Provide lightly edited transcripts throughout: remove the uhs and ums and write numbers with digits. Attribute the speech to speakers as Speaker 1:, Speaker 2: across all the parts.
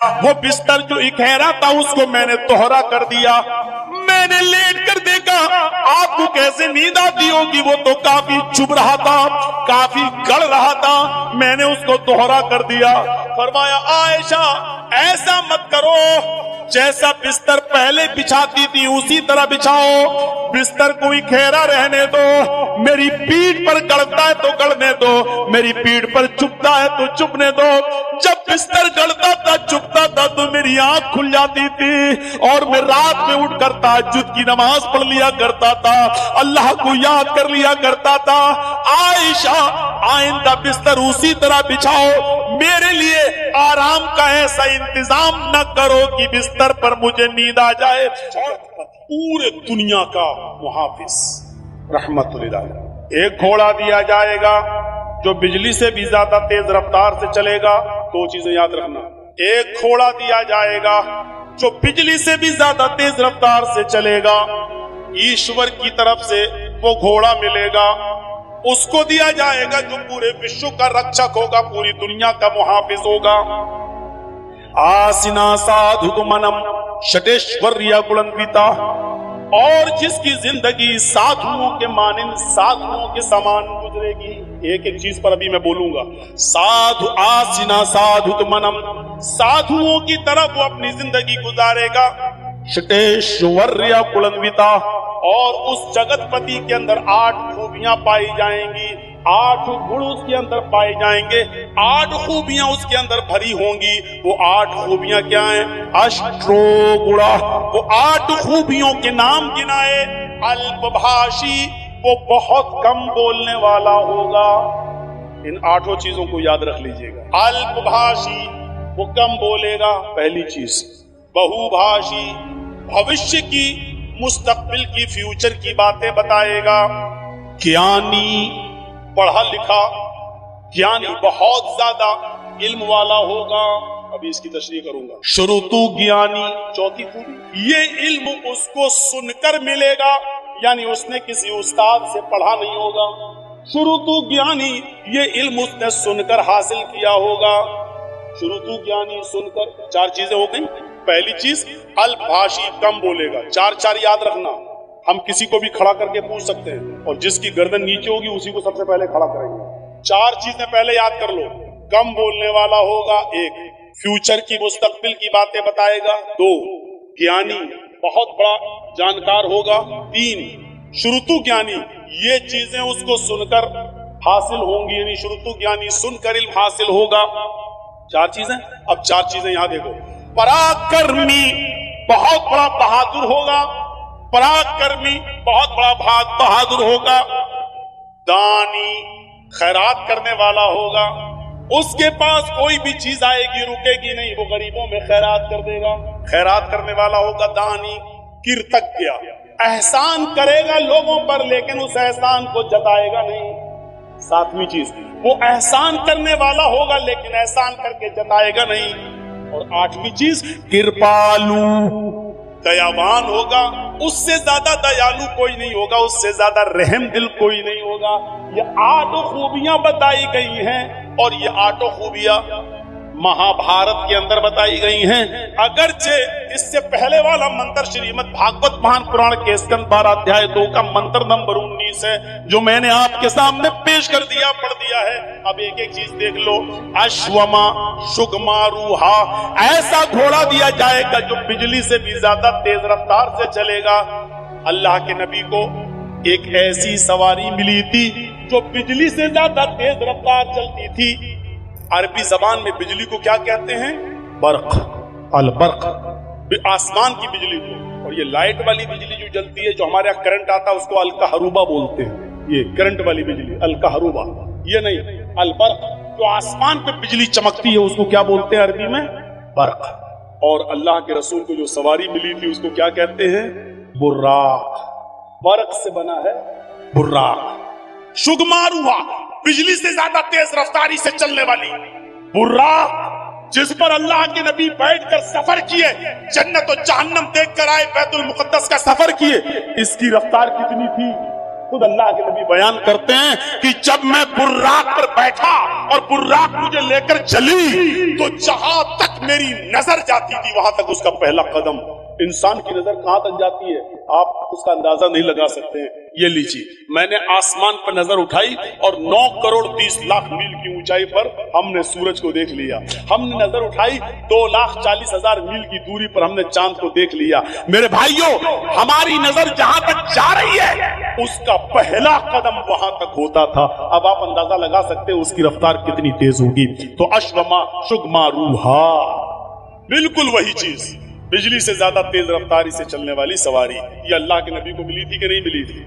Speaker 1: وہ بستر جو اکھیرا تھا اس کو میں نے توہرا کر دیا. میں نے لیٹ کر دیکھا آپ کو کیسے نیند آتی ہوگی, وہ تو کافی چبھ رہا تھا, کافی گڑ رہا تھا, میں نے اس کو توہرا کر دیا. فرمایا عائشہ ایسا مت کرو, جیسا بستر پہلے بچھاتی تھی اسی طرح بچھاؤ, بستر کو اکھیرا رہنے دو, میری پیٹھ پر گڑتا ہے تو گڑنے دو, میری پیٹھ پر چبھتا ہے تو چبھنے دو. جب بستر گڑتا تھا چبھتا تھا تو میری آنکھ کھل جاتی تھی اور میں رات میں اٹھ کر تہجد کی نماز پڑھ لیا کرتا تھا, اللہ کو یاد کر لیا کرتا تھا. عائشہ آئندہ بستر اسی طرح بچھاؤ, میرے لیے آرام کا ایسا انتظام نہ کرو کہ بستر پر مجھے نیند آ جائے. پورے دنیا کا محافظ رحمت اللہ, ایک گھوڑا دیا جائے گا جو بجلی سے بھی زیادہ تیز رفتار سے چلے گا. دو چیزیں یاد رکھنا, ایک گھوڑا دیا جائے گا جو بجلی سے بھی زیادہ تیز رفتار سے چلے گا, ایشور کی طرف سے وہ گھوڑا ملے گا. اس کو دیا جائے گا جو پورے وشو کا رکشک ہوگا, پوری دنیا کا محافظ ہوگا. آسنا سادھو منم شٹیشوریا گلنویتا, اور جس کی زندگی سادھوؤں کے مانند سادھوؤں کے سامان گزرے گی. ایک ایک چیز پر ابھی میں بولوں گا. سادھو آسنا سادھو منم, سادھوؤں کی طرف وہ اپنی زندگی گزارے گا. شٹیشوریا گلنویتا, اور اس جگت پتی کے اندر 8 خوبیاں پائی جائیں گی, 8 گڑ اس کے اندر پائے جائیں گے, 8 خوبیاں اس کے اندر بھری ہوں گی. وہ 8 خوبیاں کیا ہیں؟ اشٹرو گڑا, وہ 8 خوبیوں کے نام گنائے. الپ بھاشی, وہ بہت کم بولنے والا ہوگا. ان 8 چیزوں کو یاد رکھ لیجئے گا. الپ بھاشی, وہ کم بولے گا, پہلی چیز. بہو بھاشی, بھوشیہ کی مستقبل کی فیوچر کی باتیں بتائے گا. گیانی, پڑھا لکھا, گیانی بہت زیادہ علم والا ہوگا. ابھی اس کی تشریح کروں گا. شروطو گیانی, چوتھی خوبی, یہ علم اس کو سن کر ملے گا, یعنی اس نے کسی استاد سے پڑھا نہیں ہوگا. شروطو گیانی, یہ علم اس نے سن کر حاصل کیا ہوگا. شروطو گیانی, سن کر. 4 چیزیں ہو گئی. پہلی چیز الپ بھاشی, کم بولے گا. 4 یاد رکھنا. ہم کسی کو بھی کھڑا کر کے پوچھ سکتے ہیں, اور جس کی گردن نیچے ہوگی اسی کو سب سے پہلے کھڑا کریں گے. 4 چیزیں پہلے یاد کر لو. کم بولنے والا ہوگا, 1. فیوچر کی مستقبل کی باتیں بتائے گا, 2. گیانی, بہت بڑا جانکار ہوگا, 3. شروطو گیانی, یہ چیزیں اس کو سن کر حاصل ہوں گی, یعنی شروطو گیانی سن کر علم حاصل ہوگا. 4 چیزیں. اب 4 چیزیں یہاں دیکھو. پراکرمی, بہت بڑا بہادر ہوگا. پراکرمی, بہت بڑا بہادر ہوگا. دانی, خیرات کرنے والا ہوگا. اس کے پاس کوئی بھی چیز آئے گی رکے گی نہیں, وہ غریبوں میں خیرات کر دے گا. خیرات کرنے والا ہوگا. دانی. کیرتجیہ, احسان کرے گا لوگوں پر لیکن اس احسان کو جتائے گا نہیں. 7ویں چیز, وہ احسان کرنے والا ہوگا لیکن احسان کر کے جتائے گا نہیں. اور 8ویں چیز کرپالو, دیاوان ہوگا. اس سے زیادہ دیالو کوئی نہیں ہوگا, اس سے زیادہ رحم دل کوئی نہیں ہوگا. یہ 8 خوبیاں بتائی گئی ہیں, اور یہ 8 خوبیاں مہابھارت کے اندر بتائی گئی ہیں. اگرچہ اس سے پہلے والا منتر شریمد بھاگوت مہان پران کے اسکند 12 ادھیائے 2 کا منتر نمبر 19 ہے, جو میں نے آپ کے سامنے پیش کر دیا, پڑھ دیا ہے. اب ایک ایک چیز دیکھ لو. اشوما شگماروہا, ایسا گھوڑا دیا جائے گا جو بجلی سے بھی زیادہ تیز رفتار سے چلے گا. اللہ کے نبی کو ایک ایسی سواری ملی تھی جو بجلی سے زیادہ تیز رفتار چلتی تھی. عربی زبان میں بجلی کو کیا کہتے ہیں؟ برق, البرق, آسمان کی بجلی کو. اور یہ لائٹ والی بجلی جو جلتی ہے, جو ہمارے یہاں کرنٹ آتا ہے, اس کو الکہروبا بولتے ہیں. یہ کرنٹ والی بجلی الکہروبا, یہ نہیں. البرق, جو آسمان پہ بجلی چمکتی ہے اس کو کیا بولتے ہیں عربی میں؟ برق. اور اللہ کے رسول کو جو سواری ملی تھی اس کو کیا کہتے ہیں؟ براق. برق سے بنا ہے براق. شگماروہا, بجلی سے زیادہ تیز رفتاری سے چلنے والی. براق, جس پر اللہ کے نبی بیٹھ کر سفر کیے, جنت و جہنم دیکھ کر آئے, بیت المقدس کا سفر کیے. اس کی رفتار کتنی تھی؟ खुद अल्लाह के नबी बयान करते हैं कि जब मैं बुर्राक पर बैठा और बुर्राक मुझे लेकर चली तो जहां तक मेरी नजर जाती थी वहां तक उसका पहला कदम। इंसान की नजर कहां तक जाती है आप उसका अंदाजा नहीं लगा सकते हैं। ये लीजिए, मैंने आसमान पर नजर उठाई और 9 करोड़ 30 लाख मील की ऊंचाई पर हमने सूरज को देख लिया। हमने नजर उठाई 2,40,000 मील की दूरी पर हमने चांद को देख लिया। मेरे भाइयों, हमारी नजर जहां तक जा रही है उसका पहला कदम वहां तक होता था। अब आप अंदाजा लगा सकते हैं उसकी रफ्तार कितनी तेज होगी। तो अश्वमा शुगमा रूहा, बिल्कुल वही चीज, बिजली से ज्यादा तेज रफ्तारी से चलने वाली सवारी, ये अल्लाह के नबी को मिली थी कि नहीं मिली थी?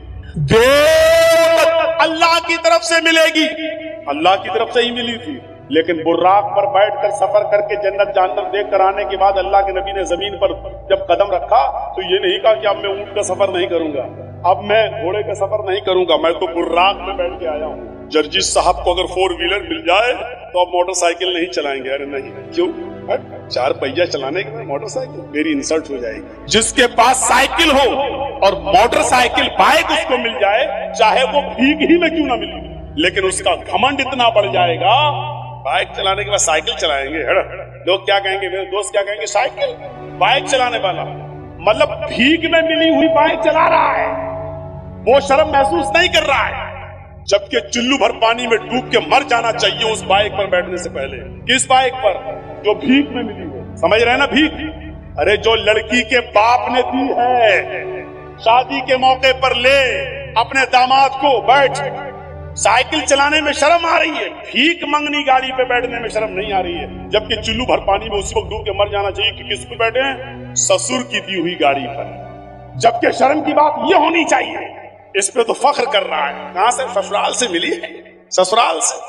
Speaker 1: अल्लाह की तरफ से मिलेगी, अल्लाह की तरफ से ही मिली थी। लेकिन बुर्राक पर बैठकर सफर करके जन्नत जहन्नम देख कर आने के बाद अल्लाह के नबी ने जमीन पर जब कदम रखा तो ये नहीं कहा कि अब मैं ऊंट का सफर नहीं करूंगा, अब मैं घोड़े का सफर नहीं करूंगा, मैं तो बुर्राक में बैठ के आया हूँ। जर्जिस साहब को अगर 4 व्हीलर मिल जाए तो अब मोटरसाइकिल नहीं चलाएंगे। अरे नहीं, क्यों? 4 पहिया चलाने के बाद मोटरसाइकिल, मेरी इंसल्ट हो जाएगी। जिसके पास साइकिल हो और मोटरसाइकिल बाइक उसको मिल जाए, चाहे वो भीख ही में क्यों ना मिले, लेकिन उसका घमंड इतना बढ़ जाएगा, बाइक चलाने के बाद साइकिल चलाएंगे। लोग क्या कहेंगे, मेरे दोस्त क्या कहेंगे, साइकिल बाइक चलाने वाला, मतलब भीख में मिली हुई बाइक चला रहा है, वो शर्म महसूस नहीं कर रहा है, जबकि चुल्लू भर पानी में डूब के मर जाना चाहिए उस बाइक पर बैठने से पहले। किस बाइक पर? जो भीख में मिली है। समझ रहे हैं ना भीख? अरे जो लड़की के बाप ने दी है, शादी के मौके पर ले अपने दामाद को, बैठ, साइकिल चलाने में शर्म आ रही है, भीख मंगनी गाड़ी पे बैठने में शर्म नहीं आ रही है, जबकि चुल्लू भर पानी में उसी वक्त डूब के मर जाना चाहिए कि किस पर बैठे हैं? ससुर की दी हुई गाड़ी पर। जबकि शर्म की बात ये होनी चाहिए, इस पे तो फख्र कर रहा है, कहां से? ससुराल से मिली है, ससुराल से,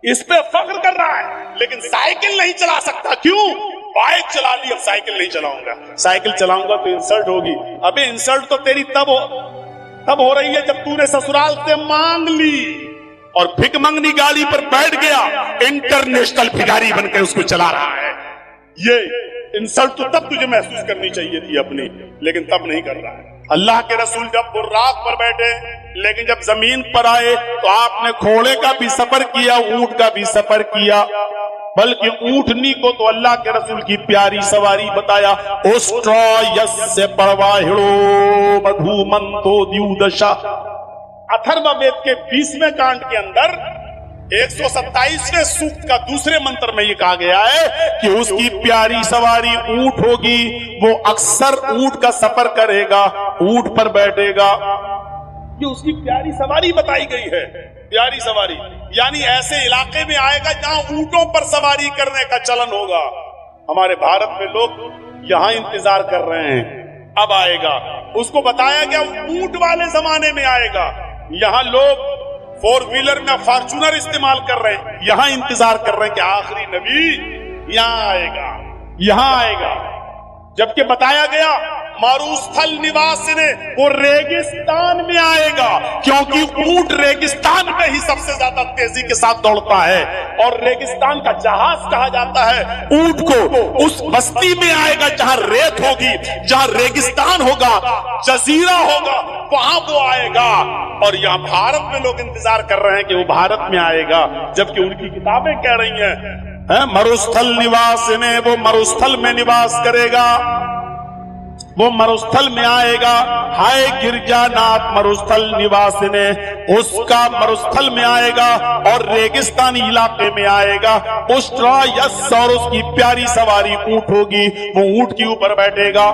Speaker 1: इस पे फख्र कर रहा है, लेकिन साइकिल नहीं चला सकता। क्यों? बाइक चला ली, अब साइकिल नहीं चलाऊंगा, साइकिल चलाऊंगा तो इंसल्ट होगी। अबे इंसल्ट तो तेरी तब हो रही है जब तूने ससुराल से मांग ली और भिख मंगनी गाड़ी पर बैठ गया, इंटरनेशनल भिखारी बनकर उसको चला रहा है। ये इंसल्ट तो तब तुझे महसूस करनी चाहिए थी अपनी, लेकिन तब नहीं कर रहा है। अल्लाह के रसूल जब बुर्राक पर बैठे, लेकिन जब जमीन पर आए तो आपने घोड़े का भी सफर किया, ऊंट का भी सफर किया, बल्कि ऊंटनी को तो अल्लाह के रसूल की प्यारी सवारी बताया। ओस्ट्रॉयस्य परवाहिड़ो मधुमंतो द्युदशा, अथर्ववेद के 20वें कांड के अंदर 127वें सूक्त का दूसरे मंत्र में ये कहा गया है कि उसकी प्यारी सवारी ऊंट होगी, वो अक्सर ऊंट का सफर करेगा, ऊंट पर बैठेगा। ये उसकी प्यारी सवारी बताई गई है। प्यारी सवारी यानी ऐसे इलाके में आएगा जहां ऊंटों पर सवारी करने का चलन होगा। हमारे भारत में लोग यहां इंतजार कर रहे हैं, अब आएगा। उसको बताया गया ऊंट वाले जमाने में आएगा। यहां लोग 4 व्हीलर में फॉर्च्यूनर इस्तेमाल कर रहे हैं, यहां इंतजार कर रहे हैं कि आखिरी नबी यहां आएगा, यहां आएगा। जबकि बताया गया मरुस्थल निवासी ने, वो रेगिस्तान में आएगा, क्योंकि ऊंट रेगिस्तान में ही सबसे ज्यादा तेजी के साथ दौड़ता है और रेगिस्तान का जहाज कहा जाता है ऊंट को। उस बस्ती में आएगा जहां रेत होगी, जहां रेगिस्तान होगा, जजीरा होगा, वहां वो आएगा। और यहाँ भारत में लोग इंतजार कर रहे हैं कि वो भारत में आएगा, जबकि उनकी किताबें कह रही हैं मरुस्थल निवास ने, वो मरुस्थल में निवास करेगा, वो मरुस्थल में आएगा। हाय गिरजानाथ मरुस्थल निवासी ने, उसका मरुस्थल में आएगा और रेगिस्तानी इलाके में आएगा। उस्ट्रॉयस और उसकी प्यारी सवारी ऊंट होगी, वो ऊंट के ऊपर बैठेगा।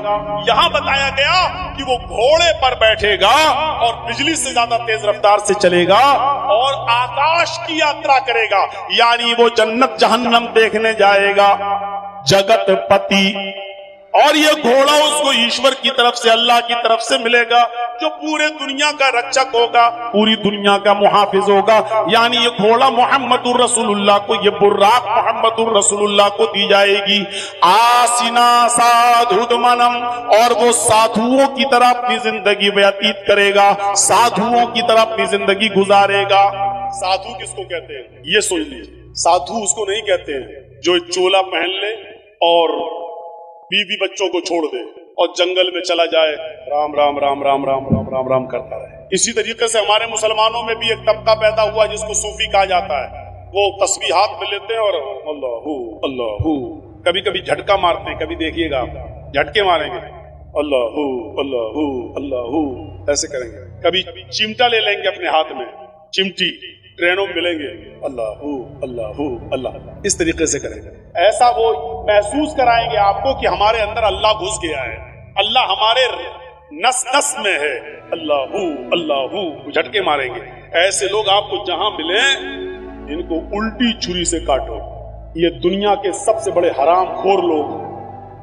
Speaker 1: यहां बताया गया कि वो घोड़े पर बैठेगा और बिजली से ज्यादा तेज रफ्तार से चलेगा और आकाश की यात्रा करेगा, यानी वो जन्नत जहन्नम देखने जाएगा। जगत पति, और ये घोड़ा उसको ईश्वर की तरफ से, अल्लाह की तरफ से मिलेगा, जो पूरे दुनिया का रक्षक होगा, पूरी दुनिया का मुहाफिज होगा। यानी ये घोड़ा मोहम्मदुर रसूलुल्लाह को, ये बुर्राक मोहम्मदुर रसूलुल्लाह को दी जाएगी। आसिना साधुदमनम, और वो साधुओं की तरह अपनी जिंदगी व्यतीत करेगा, साधुओं की तरह अपनी जिंदगी गुजारेगा। साधु किसको कहते हैं ये सुन लीजिए। साधु उसको नहीं कहते हैं जो चोला पहन ले और बीवी बच्चों को छोड़ दे और जंगल में चला जाए, राम राम राम राम राम राम राम राम करता रहे। اسی طریقے سے ہمارے مسلمانوں میں بھی ایک طبقہ پیدا ہوا جس کو صوفی کہا جاتا ہے. وہ تسبیحات میں لیتے ہیں اور اللہ اللہ، کبھی کبھی جھٹکا مارتے ہیں. کبھی دیکھیے گا جھٹکے ماریں گے، اللہ اللہ اللہ ایسے کریں گے. کبھی چمٹا لے لیں گے اپنے ہاتھ میں، چمٹی ٹرینوں میں ملیں گے، اللہ اللہ اللہ، اس طریقے سے کریں گے. ایسا وہ محسوس کرائیں گے آپ کو کہ ہمارے اندر اللہ گھس گیا ہے، اللہ ہمارے نس نس میں ہے، اللہ اللہ جھٹکے ماریں گے. ایسے لوگ آپ کو جہاں ملیں ان کو الٹی چھری سے کاٹو. یہ دنیا کے سب سے بڑے حرام خور لوگ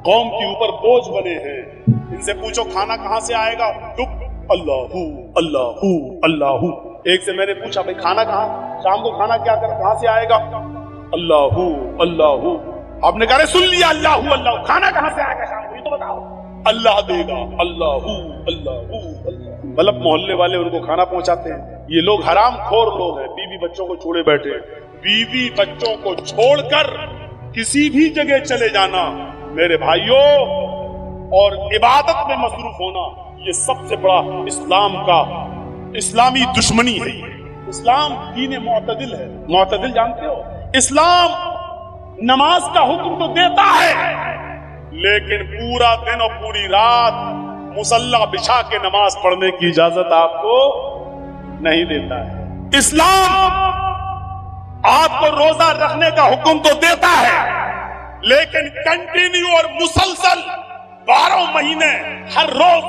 Speaker 1: قوم کے اوپر بوجھ بنے ہیں. ان سے پوچھو کھانا کہاں سے آئے گا، چپ، اللہ اللہ اللہ. ایک سے میں نے پوچھا بھائی کھانا کہاں، شام کو کھانا کیا کر کہاں سے آئے گا، اللہ اللہ. آپ نے کہا سن لیا اللہ اللہ، کھانا کہاں سے آئے گا شام کو یہ تو بتاؤ، اللہ دے گا، اللہ اللہ اللہ. مطلب محلے والے ان کو کھانا پہنچاتے ہیں. یہ لوگ حرام خور لوگ ہیں. بیوی بچوں کو چھوڑے بیٹھے، بیوی بچوں کو چھوڑ کر کسی بھی جگہ چلے جانا میرے بھائیوں اور عبادت میں مصروف ہونا، یہ سب سے بڑا اسلام کا اسلامی دشمنی ہے. اسلام دین معتدل ہے. معتدل جانتے ہو، اسلام نماز کا حکم تو دیتا ہے لیکن پورا دن اور پوری رات مصلی بچھا کے نماز پڑھنے کی اجازت آپ کو نہیں دیتا ہے. اسلام آپ کو روزہ رکھنے کا حکم تو دیتا ہے لیکن کنٹینیو اور مسلسل 12 مہینے ہر روز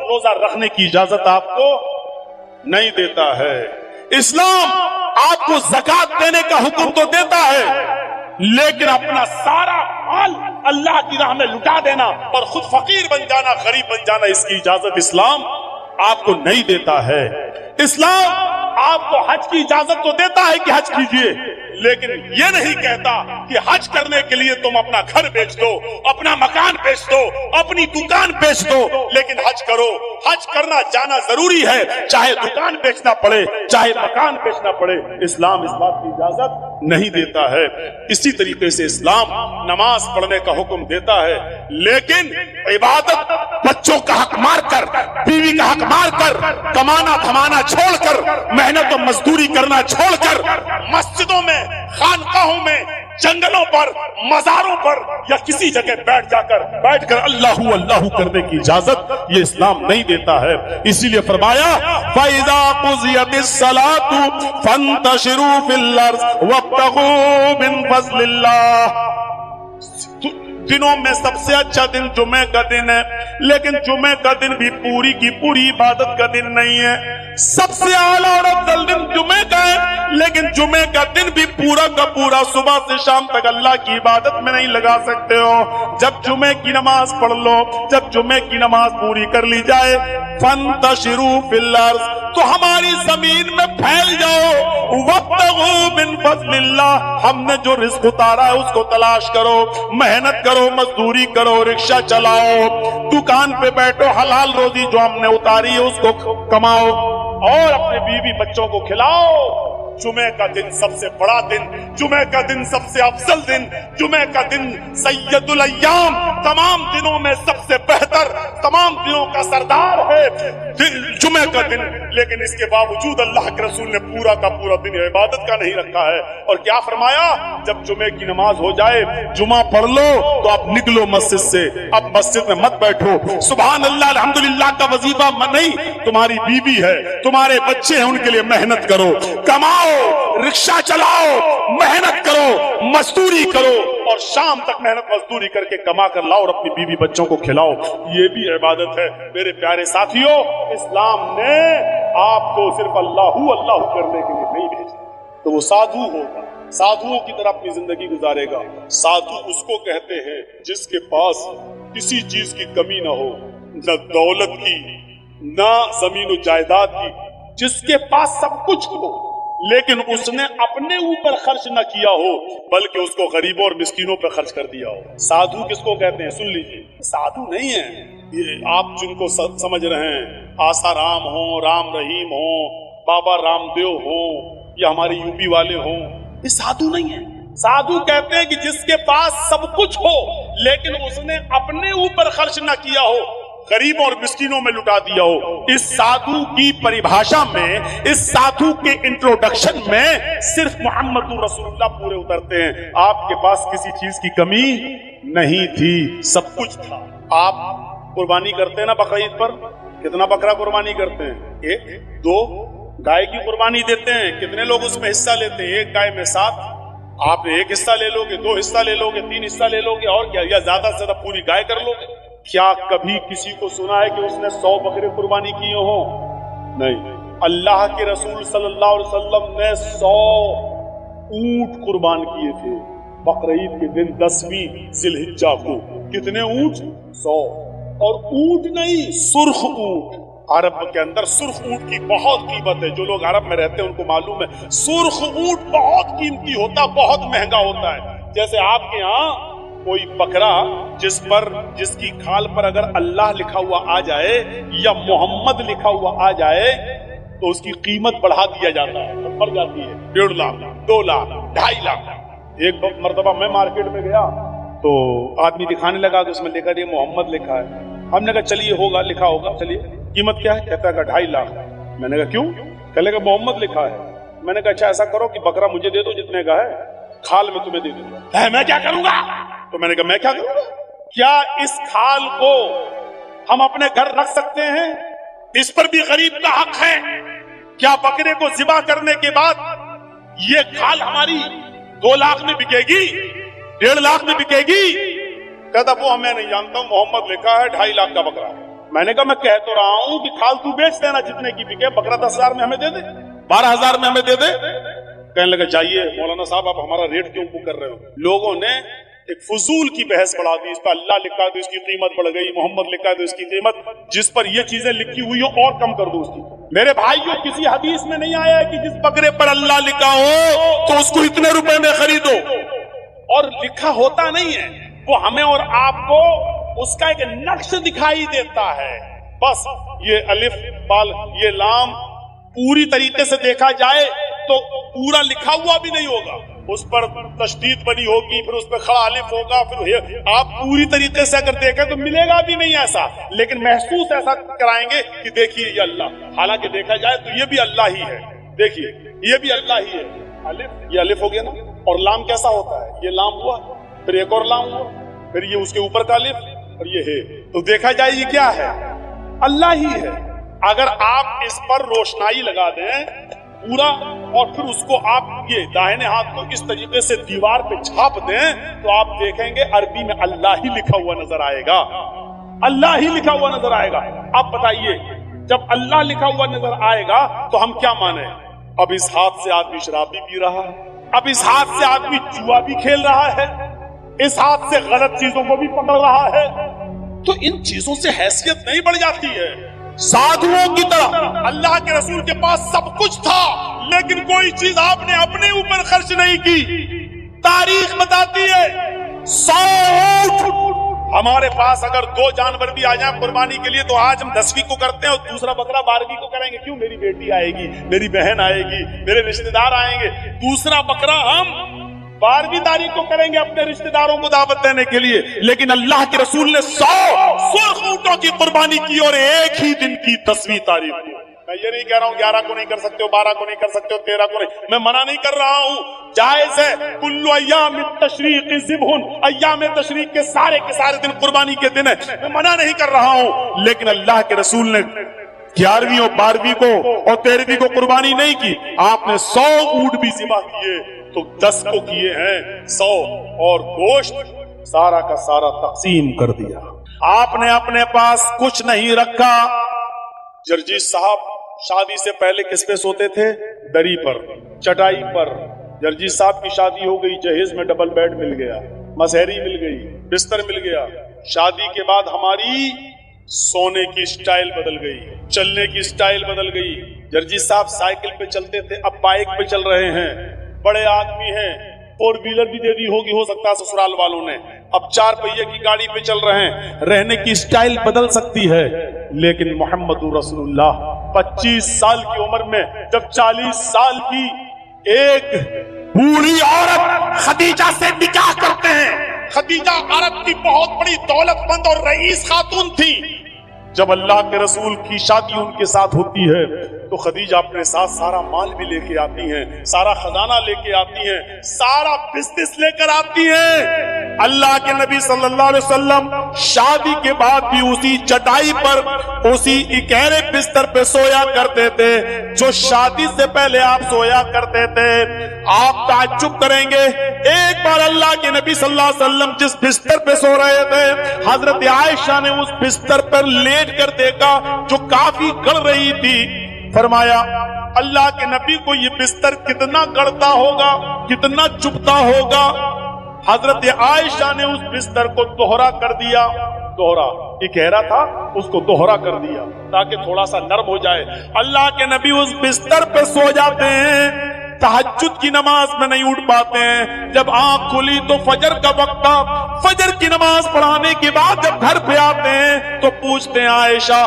Speaker 1: روزہ رکھنے کی اجازت آپ کو نہیں دیتا ہے. اسلام آپ کو زکات دینے کا حکم تو دیتا ہے لیکن اپنا سارا مال اللہ کی راہ میں لٹا دینا اور خود فقیر بن جانا، غریب بن جانا، اس کی اجازت اسلام آپ کو نہیں دیتا ہے. اسلام آپ کو حج کی اجازت تو دیتا ہے کہ حج کیجئے لیکن یہ نہیں کہتا کہ حج کرنے کے لیے تم اپنا گھر بیچ دو، اپنا مکان بیچ دو، اپنی دکان بیچ دو، لیکن حج کرو. حج کرنا جانا ضروری ہے، چاہے دکان بیچنا پڑے چاہے مکان بیچنا پڑے. اسلام اس بات کی اجازت نہیں دیتا ہے. اسی طریقے سے اسلام نماز پڑھنے کا حکم دیتا ہے لیکن عبادت بچوں کا حق مار کر، بیوی کا حق مار کر، کمانا دھمانا چھوڑ کر، محنت و مزدوری کرنا چھوڑ کر مسجدوں میں، خانقاہوں میں، جنگلوں پر، مزاروں پر یا کسی جگہ بیٹھ کر اللہ اللہ کرنے کی اجازت یہ اسلام نہیں دیتا ہے. اسی لیے فرمایا فَإِذَا قُضِيَتِ الصَّلَاةُ فَانْتَشِرُوا فِي الْأَرْضِ وَابْتَغُوا مِنْ فَضْلِ اللَّهِ. دنوں میں سب سے اچھا دن جمعہ کا دن ہے لیکن جمعہ کا دن بھی پوری کی پوری عبادت کا دن نہیں ہے. سب سے اعلیٰ اور افضل دن جمعہ کا ہے لیکن جمعہ کا دن بھی پورا کا پورا صبح سے شام تک اللہ کی عبادت میں نہیں لگا سکتے ہو. جب جمعہ کی نماز پڑھ لو، جب جمعہ کی نماز پوری کر لی جائے، فانتشروا فی الارض، تو ہماری زمین میں پھیل جاؤ، وابتغوا من فضل اللہ، ہم نے جو رزق اتارا ہے اس کو تلاش کرو، محنت کرو، مزدوری کرو، رکشہ چلاؤ، دکان پہ بیٹھو، حلال روزی جو ہم نے اتاری ہے اس کو کماؤ اور اپنے بیوی بچوں کو کھلاؤ. جمعہ کا دن سب سے بڑا دن، جمعہ کا دن سب سے افضل دن، جمعہ کا دن سید الایام، تمام دنوں میں سب سے بہتر، تمام دنوں کا سردار ہے جمعہ کا دن. لیکن اس کے باوجود اللہ کے رسول نے پورا کا پورا دن عبادت کا نہیں رکھا ہے. اور کیا فرمایا؟ جب جمعہ کی نماز ہو جائے، جمعہ پڑھ لو تو آپ نکلو مسجد سے، اب مسجد میں مت بیٹھو. سبحان اللہ الحمدللہ کا وظیفہ نہیں، تمہاری بیوی ہے، تمہارے بچے ہیں، ان کے لیے محنت کرو، کماؤ، رکشہ چلاؤ، محنت کرو، مزدوری کرو اور شام تک محنت مزدوری کر کے کما کر لاؤ اور اپنی بیوی بچوں کو کھلاؤ. یہ بھی عبادت ہے. میرے پیارے ساتھیوں، اسلام نے آپ کو صرف اللہ اللہ کرنے کے لیے نہیں بھیجا. تو وہ سادھو ہوگا، سادھوؤں کی طرح اپنی زندگی گزارے گا. سادھو اس کو کہتے ہیں جس کے پاس کسی چیز کی کمی نہ ہو، نہ دولت کی، نہ زمین و جائیداد کی، جس کے پاس سب کچھ ہو لیکن اس نے اپنے اوپر خرچ نہ کیا ہو بلکہ اس کو غریبوں اور مسکینوں پر خرچ کر دیا ہو. سادھو کس کو کہتے ہیں؟ سن لیجیے، سادھو نہیں ہے یہ آپ جن کو سمجھ رہے ہیں، آسا رام ہوں، رام رحیم ہوں، بابا رام دیو ہوں یا ہمارے یو پی والے ہوں، یہ سادھو نہیں ہے. سادھو کہتے ہیں کہ جس کے پاس سب کچھ ہو لیکن اس نے اپنے اوپر خرچ نہ کیا ہو، गरीबों और मिस्किनों में लुटा दिया हो। इस साधु की परिभाषा में, इस साधु के इंट्रोडक्शन में सिर्फ मोहम्मद रसूलुल्लाह पूरे उतरते हैं। आपके पास किसी चीज की कमी नहीं थी, सब कुछ था। आप कुर्बानी करते हैं ना बकरीद पर, कितना बकरा कुर्बानी करते हैं? 1 2 गाय की कुर्बानी देते हैं, कितने लोग उसमें हिस्सा लेते हैं? 1 गाय में 7। आप 1 हिस्सा ले लोगे, 2 हिस्सा ले लोगे, 3 हिस्सा ले लोगे, और क्या, या ज्यादा से ज्यादा पूरी गाय कर लोगे। क्या कभी किसी को सुना है कि उसने 100 बकरे कुर्बानी किए हो? नहीं। अल्लाह के रसूल सल्लल्लाहु अलैहि वसल्लम ने 100 ऊंट कुर्बान किए थे बकरीद के दिन 10वीं जिलहिज्जा को। कितने ऊंट? 100। और ऊंट नहीं, सुर्ख ऊंट। अरब के अंदर सुर्ख ऊंट की बहुत कीमत है। जो लोग अरब में रहते हैं उनको मालूम है, सुर्ख ऊंट बहुत कीमती होता, बहुत महंगा होता है। जैसे आपके यहाँ कोई बकरा जिसकी खाल पर अगर अल्लाह लिखा हुआ आ जाए या मोहम्मद लिखा हुआ आ जाए तो उसकी कीमत बढ़ा दिया जाता है, तो बढ़ जाती है 1.5 लाख, 2 लाख, 2.5 लाख। एक मर्तबा मैं मार्केट में गया तो आदमी दिखाने लगा कि उसमें लिखा ये मोहम्मद लिखा है। हमने कहा चलिए होगा, लिखा होगा, चलिए कीमत क्या है? कहता है 2.5 लाख। मैंने कहा क्यों? कहलेगा मोहम्मद लिखा है। मैंने कहा अच्छा ऐसा करो कि बकरा मुझे दे दो जितने का है, खाल में तुम्हें दे दूंगा। मैं क्या करूंगा? तो मैंने कहा मैं क्या करूंगा? क्या इस खाल को हम अपने घर रख सकते हैं? इस पर भी गरीब का हक है। क्या बकरे को ज़िबा करने के बाद ये खाल हमारी 2 लाख में बिकेगी, 1.5 लाख में बिकेगी? कहता वो मैं नहीं जानता हूं, मोहम्मद लिखा है, 2.5 लाख का बकरा। मैंने कहा मैं कह तो रहा हूं कि खाल तू बेच देना जितने की बिके, बकरा 10,000 में हमें दे दे, 12,000 में हमें दे दे। कहने लगे जाइए मौलाना साहब आप हमारा रेट क्यों ऊपर कर रहे हो? लोगों ने एक फजूल की बहस बढ़ा दी। इस पर अल्लाह लिखा है तो इसकी कीमत बढ़ गई, मोहम्मद लिखा है तो इसकी कीमत, जिस पर ये चीजें लिखी हुई हो और कम कर दो उसकी। मेरे भाइयों, किसी हदीस में नहीं आया है कि जिस बकरे पर अल्लाह लिखा हो तो उसको इतने रुपए में खरीदो। और लिखा होता नहीं है, वो हमें और आपको उसका एक नक्श दिखाई देता है। बस ये अलिफ बाल ये लाम पूरी तरीके से देखा जाए तो पूरा लिखा हुआ भी नहीं होगा, उस पर तशदीद बनी होगी, फिर उस पर खड़ा अलिफ होगा, फिर आप पूरी तरीके से अगर देखें तो मिलेगा भी नहीं ऐसा, लेकिन महसूस ऐसा कराएंगे कि देखिए ये अल्लाह। हालांकि देखा जाए तो ये भी अल्लाह ही है। देखिए ये भी अल्लाह ही है। अलिफ, ये अलिफ हो गया ना, और लाम कैसा होता है? ये लाम हुआ, फिर एक और लाम हुआ, फिर ये उसके ऊपर का अलिफ, और ये है। तो देखा जाए ये क्या है? अल्लाह ही है। अगर आप इस पर रोशनाई लगा दें पूरा, और फिर उसको आप ये दाहिने हाथ को इस तरीके से दीवार पे छाप दें तो आप देखेंगे अरबी में अल्लाह ही लिखा हुआ नजर आएगा, अल्लाह ही लिखा हुआ नजर आएगा। अब बताइए, जब अल्लाह लिखा हुआ नजर आएगा तो हम क्या माने? अब इस हाथ से आदमी शराब भी पी रहा है, अब इस हाथ से आदमी जुआ भी खेल रहा है, इस हाथ से गलत चीजों को भी पकड़ रहा है। तो इन चीजों से हैसियत नहीं बढ़ जाती है? साधुओं की तरह अल्लाह के रसूल के पास सब कुछ था, लेकिन कोई चीज आपने अपने ऊपर खर्च नहीं की। तारीख बताती है 100 ऊंट हमारे पास अगर 2 जानवर भी आ जाए कुर्बानी के लिए तो आज हम 10वीं को करते हैं और दूसरा बकरा 12वीं को करेंगे। क्यों? मेरी बेटी आएगी, मेरी बहन आएगी, मेरे रिश्तेदार आएंगे, दूसरा बकरा हम 12वीं तारीख को करेंगे अपने रिश्तेदारों को दावत देने के लिए। लेकिन अल्लाह के रसूल ने 100 सुर्ख ऊंटों की कुर्बानी की और एक ही दिन की 10वीं तारीख को। मैं ये नहीं कह रहा हूं 11 को नहीं कर सकते हो, 12 को नहीं कर सकते हो, 13 को नहीं, मैं मना नहीं कर रहा हूं, जायज है। कुल्लु अय्याम तशरीक ज़िब्हुन, अय्याम तशरीक के सारे दिन कुर्बानी के दिन है, मैं मना नहीं कर रहा हूं। लेकिन अल्लाह के रसूल ने 11वीं और 12वीं को और 13वीं को कुर्बानी नहीं की। आपने 100 ऊंट भी ज़िबा किए तो 10 को किए हैं 100, और गोश्त सारा का सारा तकसीम कर दिया। आपने अपने पास कुछ नहीं रखा। जर्जीस साहब शादी से पहले किस पे सोते थे? दरी पर, चटाई पर। जर्जीस साहब की शादी हो गई, जहेज में डबल बेड मिल गया, मसहरी मिल गई, बिस्तर मिल गया। शादी के बाद हमारी सोने की स्टाइल बदल गई, चलने की स्टाइल बदल गई। जर्जीस साहब साइकिल पे चलते थे, अब बाइक पे चल रहे हैं। बड़े आदमी हैं, 4 व्हीलर भी दे दी होगी हो सकता है ससुराल वालों ने, अब 4 पहिए की गाड़ी पे चल रहे हैं। रहने की स्टाइल बदल सकती है, लेकिन मोहम्मद रसूलुल्लाह 25 साल की उम्र में जब 40 साल की एक बूढ़ी औरत खदीजा से निकाह करते हैं। खदीजा अरब की बहुत बड़ी दौलतमंद और रईस खातून थी, جب اللہ کے رسول کی شادی ان کے ساتھ ہوتی ہے تو خدیجہ اپنے ساتھ سارا مال بھی لے کے آتی ہیں، سارا خزانہ لے کے آتی ہیں، سارا بزنس لے کر آتی ہیں۔ اللہ کے نبی صلی اللہ علیہ وسلم شادی کے بعد بھی اسی چٹائی پر، اسی اکہرے بستر پہ سویا کرتے تھے جو شادی سے پہلے آپ سویا کرتے تھے۔ آپ تعجب کریں گے، ایک بار اللہ کے نبی صلی اللہ علیہ وسلم جس بستر پہ سو رہے تھے، حضرت عائشہ نے اس بستر پر لیٹ کر دیکھا جو کافی گڑ رہی تھی۔ فرمایا اللہ کے نبی کو یہ بستر کتنا گڑتا ہوگا، کتنا چبھتا ہوگا۔ حضرت عائشہ نے اس بستر کو دوہرا کر دیا، دوہرا اکہرا تھا اس کو دوہرا کر دیا تاکہ تھوڑا سا نرم ہو جائے۔ اللہ کے نبی اس بستر پہ سو جاتے ہیں، تہجد کی نماز میں نہیں اٹھ پاتے ہیں۔ جب آنکھ کھلی تو فجر کا وقت تھا، فجر کی نماز پڑھانے کے بعد جب گھر پہ آتے ہیں تو پوچھتے ہیں عائشہ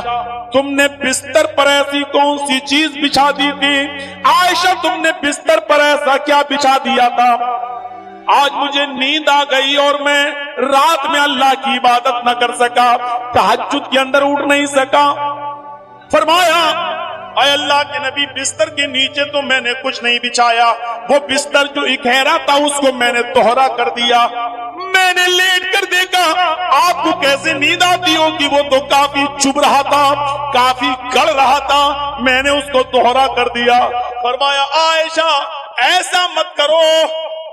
Speaker 1: تم نے بستر پر ایسی کون سی چیز بچھا دی تھی؟ عائشہ تم نے بستر پر ایسا کیا بچھا دیا تھا؟ آج مجھے نیند آ گئی اور میں رات میں اللہ کی عبادت نہ کر سکا، تہجد کے اندر اٹھ نہیں سکا۔ فرمایا اے اللہ کے نبی بستر کے نیچے تو میں نے کچھ نہیں بچھایا، وہ بستر جو اکہرا تھا اس کو میں نے دوہرا کر دیا۔ میں نے لیٹ کر دیکھا، آپ کو کیسے نیند آتی ہوگی، وہ تو کافی چبھ رہا تھا، کافی گڑ رہا تھا، میں نے اس کو دوہرا کر دیا۔ فرمایا عائشہ ایسا مت کرو،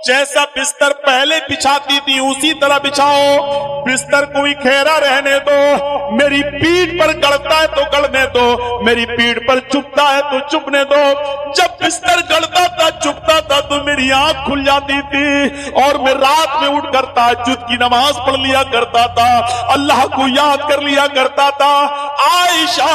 Speaker 1: جیسا بستر پہلے بچھاتی تھی اسی طرح بچھاؤ، بستر کو اکہرا رہنے دو، میری پیٹھ پر گڑتا ہے تو گڑنے دو، میری پیٹھ پر چبھتا ہے تو چبھنے دو۔ جب بستر گڑتا تھا چبھتا تھا تو میری آنکھ کھل جاتی تھی اور میں رات میں اٹھ کر تہجد کی نماز پڑھ لیا کرتا تھا، اللہ کو یاد کر لیا کرتا تھا۔ عائشہ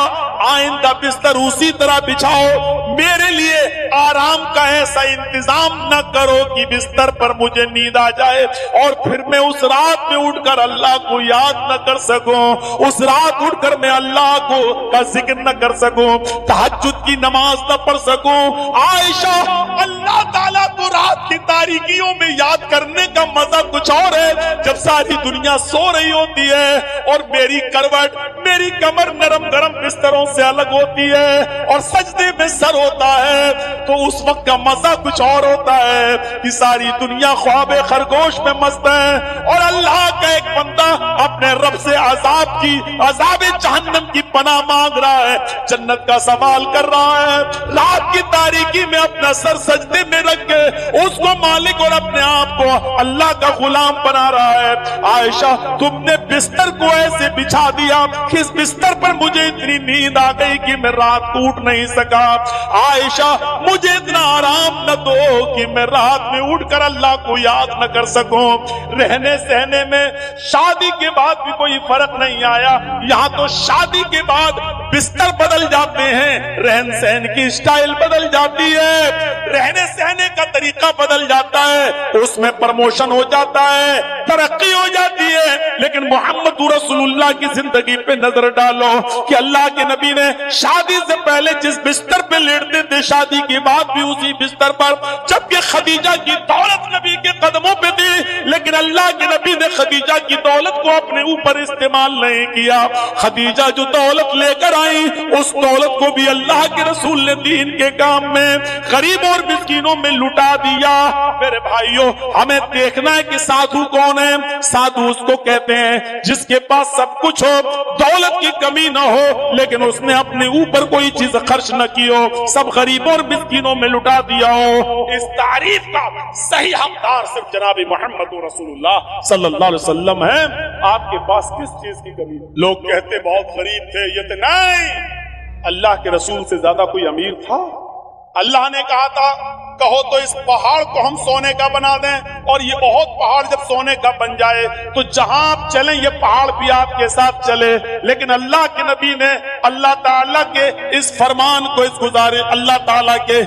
Speaker 1: آئندہ بستر اسی طرح بچھاؤ، میرے لیے آرام کا ایسا انتظام نہ کرو کہ بستر پر مجھے نیند آ جائے اور پھر میں اس رات میں اٹھ کر اللہ کو یاد نہ کر سکوں، اس رات اٹھ کر میں اللہ کو کا ذکر نہ کر سکوں، تہجد کی نماز نہ پڑھ سکوں۔ عائشہ اللہ تعالیٰ تو رات کی تاریکیوں میں یاد کرنے کا مزہ کچھ اور ہے جب ساری دنیا سو رہی ہوتی ہے اور میری کروٹ، میری کمر نرم گرم بستروں سے الگ ہوتی ہے اور سجدے میں سر ہوتا ہے تو اس وقت کا مزہ کچھ اور ہوتا ہے کہ ساری دنیا خواب خرگوش میں مست ہے اور اللہ کا ایک بندہ اپنے رب سے عذاب جہنم کی پناہ مانگ رہا ہے، جنت کا سوال کر رہا ہے، رات کی تاریکی میں اپنا سر سجدے میں رکھ کے اس کو مالک اور اپنے آپ کو اللہ کا غلام بنا رہا ہے۔ عائشہ تم نے بستر کو ایسے بچھا دیا کہ اس بستر پر مجھے اتنی نیند آ گئی کہ میں رات کو اٹھ نہیں سکا۔ عائشہ مجھے اتنا آرام نہ دو کہ میں رات میں اٹھ کر اللہ کو یاد نہ کر سکوں۔ رہنے سہنے میں شادی کے بعد بھی کوئی فرق نہیں آیا، یہاں تو شادی کے بعد بستر بدل جاتے ہیں، رہن سہن کی سٹائل بدل جاتی ہے، رہنے سہنے کا طریقہ بدل جاتا ہے، اس میں پروموشن ہو جاتا ہے، ترقی ہو جاتی ہے۔ لیکن محمد رسول اللہ کی زندگی پہ نظر ڈالو کہ اللہ کے نبی نے شادی سے پہلے جس بستر پہ لیٹتے تھے شادی کے بعد بھی اسی بستر پر، جبکہ خدیجہ کی دولت نبی کے قدموں پہ تھی لیکن اللہ کے نبی نے خدیجہ کی دولت کو اپنے اوپر استعمال نہیں کیا۔ خدیجہ جو دولت لے کر آئی اس دولت کو بھی اللہ کے رسول نے دین کے کام میں غریبوں اور مسکینوں میں لٹا دیا۔ میرے بھائیوں ہمیں دیکھنا ہے کہ سادھو کون ہے۔ سادھو اس کو کہتے ہیں جس کے پاس سب کچھ ہو، دولت کی کمی نہ ہو لیکن اس نے اپنے اوپر کوئی چیز خرچ نہ کی ہو، سب غریبوں اور مسکینوں میں لٹا دیا ہو۔ اس تعریف کا صحیح حقدار صرف جناب محمد رسول اللہ صلی اللہ علیہ وسلم ہے۔ آپ کے پاس کس چیز کی کمی؟ لوگ کہتے بہت غریب تھے، یہ نہیں، اللہ کے رسول سے زیادہ کوئی امیر تھا؟ اللہ نے کہا تھا کہو تو اس پہاڑ کو ہم سونے کا بنا دیں، اور یہ احد پہاڑ جب سونے کا بن جائے تو جہاں آپ چلیں یہ پہاڑ بھی آپ کے ساتھ چلے۔ لیکن اللہ کے نبی نے اللہ تعالیٰ کے اس فرمان کو، اس گزارے اللہ تعالیٰ کے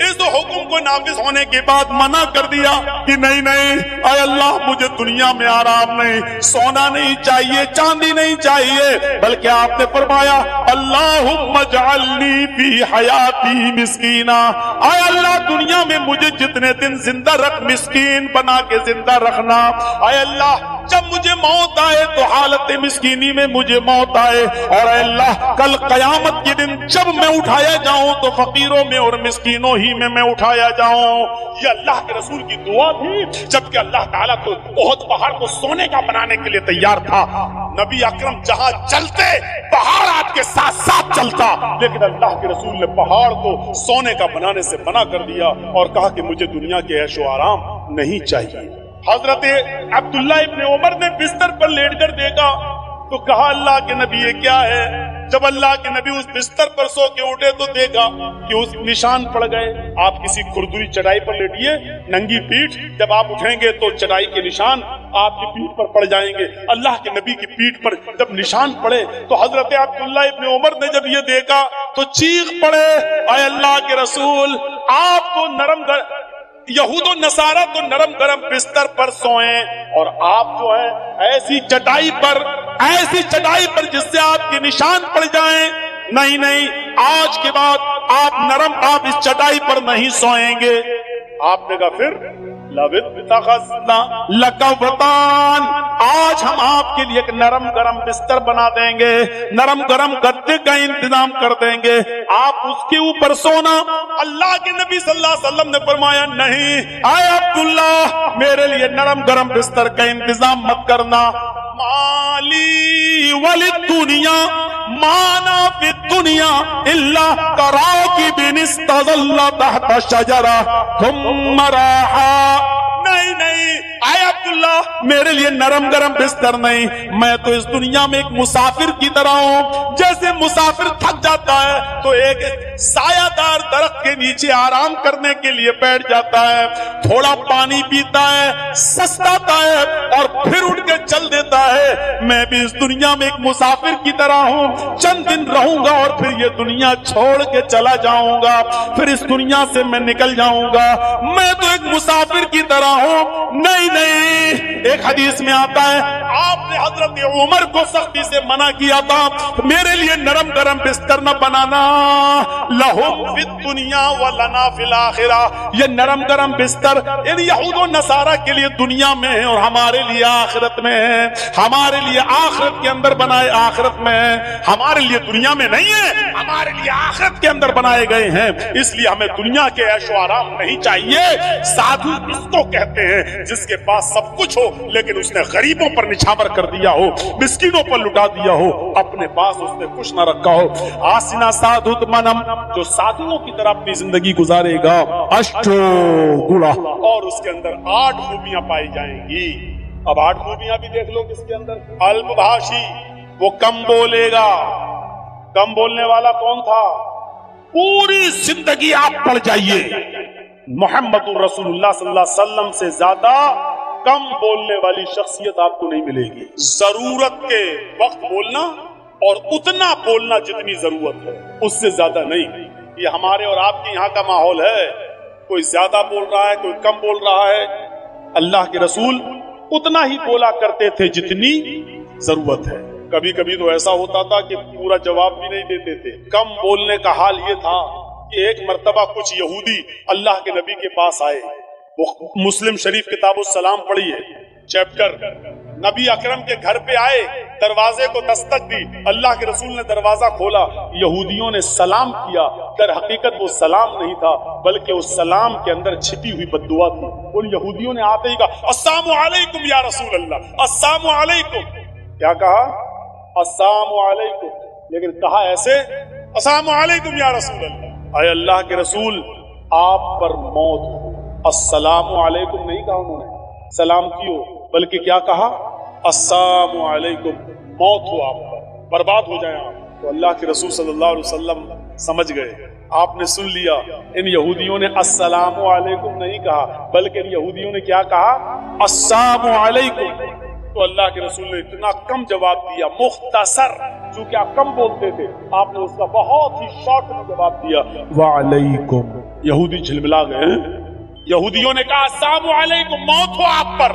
Speaker 1: اس حکم کو نافذ ہونے کے بعد منع کر دیا کہ نہیں نہیں اے اللہ مجھے دنیا میں آرام نہیں، سونا نہیں چاہیے، چاندی نہیں چاہیے، بلکہ آپ نے فرمایا اللہم اجعلنی فی حیاتی مسکینا، اے اللہ دنیا میں مجھے جتنے دن زندہ رکھ، مسکین بنا کے زندہ رکھنا۔ اے اللہ जब मुझे मौत आए तो हालत मिस्कीनी में मुझे मौत आए, और अल्लाह कल कयामत के दिन जब मैं उठाया जाऊं तो फकीरों में और मिस्कीनों ही में मैं उठाया जाऊं। ये अल्लाह के रसूल की दुआ थी, जबकि अल्लाह ताला तो बहुत पहाड़ को सोने का बनाने के लिए तैयार था। नबी अकरम जहां चलते पहाड़ आपके साथ साथ चलता, लेकिन अल्लाह के रसूल ने पहाड़ को सोने का बनाने से मना कर दिया और कहा कि मुझे दुनिया के ऐशो आराम नहीं चाहिए। हजरत अब्दुल्ला इब्न उमर ने बिस्तर पर लेटकर देखा तो कहा अल्लाह के नबी ये क्या है। जब अल्लाह के नबी उस बिस्तर पर सो के उठे तो देखा कि उस निशान पड़ गए। आप किसी खुरदुरी चटाई पर लेटिए, नंगी पीठ, जब आप उठेंगे तो चटाई के निशान आपकी पीठ पर पड़ जाएंगे। अल्लाह के नबी की पीठ पर जब निशान पड़े तो हजरत अब्दुल्ला इब्न उमर ने जब ये देखा तो चीख पड़े, ऐ अल्लाह के रसूल, आप तो यहूद और नसारा तो नरम गरम बिस्तर पर सोए और आप जो है ऐसी चटाई पर जिससे आपके निशान पड़ जाएं। नहीं नहीं, आज के बाद आप इस चटाई पर नहीं सोएंगे। आपने कहा फिर लकवतान, आज हम आपके लिए एक नरम गरम बिस्तर बना देंगे, नरम गरम गद्दे का इंतजाम कर देंगे, आप उसके ऊपर सोना। अल्लाह के नबी सल्लल्लाहु अलैहि वसल्लम ने फरमाया नहीं, आए अब्दुल्ला, मेरे लिए नरम गरम बिस्तर का इंतजाम मत करना। माली वली दुनिया माना फी दुनिया इल्ला कराकिबिन इस्तज़ल्ला तहत शजरा थुम्मा राहा। नहीं, आए अब्दुल्ला, मेरे लिए नरम गरम बिस्तर नहीं, मैं तो इस दुनिया में एक मुसाफिर की तरह हूं। जैसे मुसाफिर थक जाता है तो एक सायादार दरख्त के नीचे आराम करने के लिए बैठ जाता है, थोड़ा पानी पीता है, सस्ताता है और फिर उठ के चल देता है। मैं भी इस दुनिया में एक मुसाफिर की तरह हूं, चंद दिन रहूंगा और फिर ये दुनिया छोड़ के चला जाऊंगा, फिर इस दुनिया से मैं निकल जाऊंगा। मैं तो एक मुसाफिर की तरह हूं। नहीं, एक हदीस में आता है आपने हजरत उमर को सख्ती से मना किया था, मेरे लिए नरम गरम बिस्तर न बनाना, लहुम फिद दुनिया व लना फिल आखिरा। ये नरम गरम बिस्तर इन यहूद और नसारा के लिए दुनिया में है और हमारे लिए आखिरत में है। हमारे लिए आखिरत के अंदर बनाए, आखिरत में है, हमारे लिए दुनिया में नहीं है, हमारे लिए आखिरत के अंदर बनाए गए हैं। इसलिए हमें दुनिया के ऐशो आराम नहीं चाहिए। साधु इसको कहते हैं जिसके पास सब कुछ हो लेकिन उसने गरीबों पर निछावर कर दिया हो, मिस्कीनों पर लुटा दिया हो, अपने पास उसने कुछ न रखा हो। आसिना साधुत मनम, जो साधुओं की तरह अपनी जिंदगी गुजारेगा, अष्टो गुणा, और उसके अंदर 8 खूबियां पाई जाएंगी। अब 8 खूबियां भी देख लो किसके अंदर। अल्पभाषी, वो कम बोलेगा। कम बोलने वाला कौन था? पूरी जिंदगी आप पढ़ जाइए, मोहम्मदुर रसूलुल्लाह सल्लल्लाहु अलैहि वसल्लम से ज्यादा कम बोलने वाली शख्सियत आपको नहीं मिलेगी। जरूरत के वक्त बोलना और उतना बोलना जितनी जरूरत है, उससे ज्यादा नहीं। ये हमारे और आपके यहाँ का माहौल है, कोई ज्यादा बोल रहा है, कोई कम बोल रहा है। अल्लाह के रसूल उतना ही बोला करते थे जितनी जरूरत है। कभी कभी तो ऐसा होता था कि पूरा जवाब भी नहीं देते थे। कम बोलने का हाल ये था कि एक मर्तबा कुछ यहूदी अल्लाह के नबी के पास आए। वो मुस्लिम शरीफ किताबुस्सलाम पढ़िए, चैप्टर, नबी अकरम के घर पे आए, दरवाजे को दस्तक दी, अल्लाह के रसूल ने दरवाजा खोला, यहूदियों ने सलाम किया। दर हकीकत वो सलाम नहीं था, बल्कि उस सलाम के अंदर छिपी हुई बद्दुआ थी। उन यहूदियों ने आते ही कहा अस्सलामु अलैकुम या रसूल अल्लाह, अस्सलामु अलैकुम। क्या कहा? अस्सलामु अलैकुम, लेकिन कहा ऐसे, अस्सलामु अलैकुम या रसूल अल्लाह। आए अल्लाह के रसूल, आप पर मौत हो। अस्सलामु अलैकुम नहीं कहा उन्होंने, सलाम कियो, बल्कि क्या कहा? अस्सलामु अलैकुम, मौत हो आप पर, बर्बाद हो जाए आप। तो अल्लाह के रसूल सल्लल्लाहु अलैहि वसल्लम समझ गए, आपने सुन लिया। इन यहूदियों ने अस्सलामु अलैकुम नहीं कहा, बल्कि इन यहूदियों ने क्या कहा? अस्सलामु अलैकुम। तो अल्लाह के रसूल ने इतना कम जवाब दिया, मुख्तसर, चूंकि आप कम बोलते थे, आपने उसका बहुत ही शॉर्ट में जवाब दिया, वालेकुम। यहूदी झिलमिला गए। यहूदियों ने कहा अस्सलामु अलैकुम, मौत हो आप पर।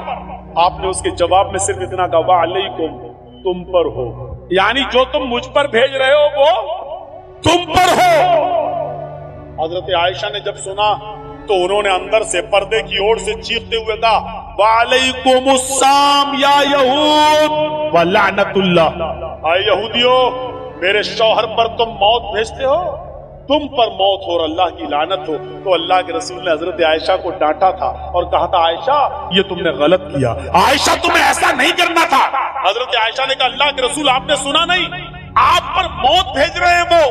Speaker 1: आपने उसके जवाब में सिर्फ इतना कहा, वालेकुम, तुम पर हो, यानी जो तुम मुझ पर भेज रहे हो वो तुम पर हो। हजरत आयशा ने जब सुना तो उन्होंने अंदर से पर्दे की ओर से चीखते हुए कहा, वालेकुमुस्सलाम या यहूद व लानतुल्लाह। आए यहूदियों, मेरे शौहर पर तुम मौत भेजते हो, तुम पर मौत हो और अल्लाह की लानत हो। तो अल्लाह के रसूल ने हजरत आयशा को डांटा था और कहा था, आयशा ये तुमने गलत किया, आयशा तुम्हें ऐसा नहीं करना था। हजरत आयशा ने कहा, अल्लाह के रसूल आपने सुना नहीं, आप पर मौत भेज रहे हैं वो।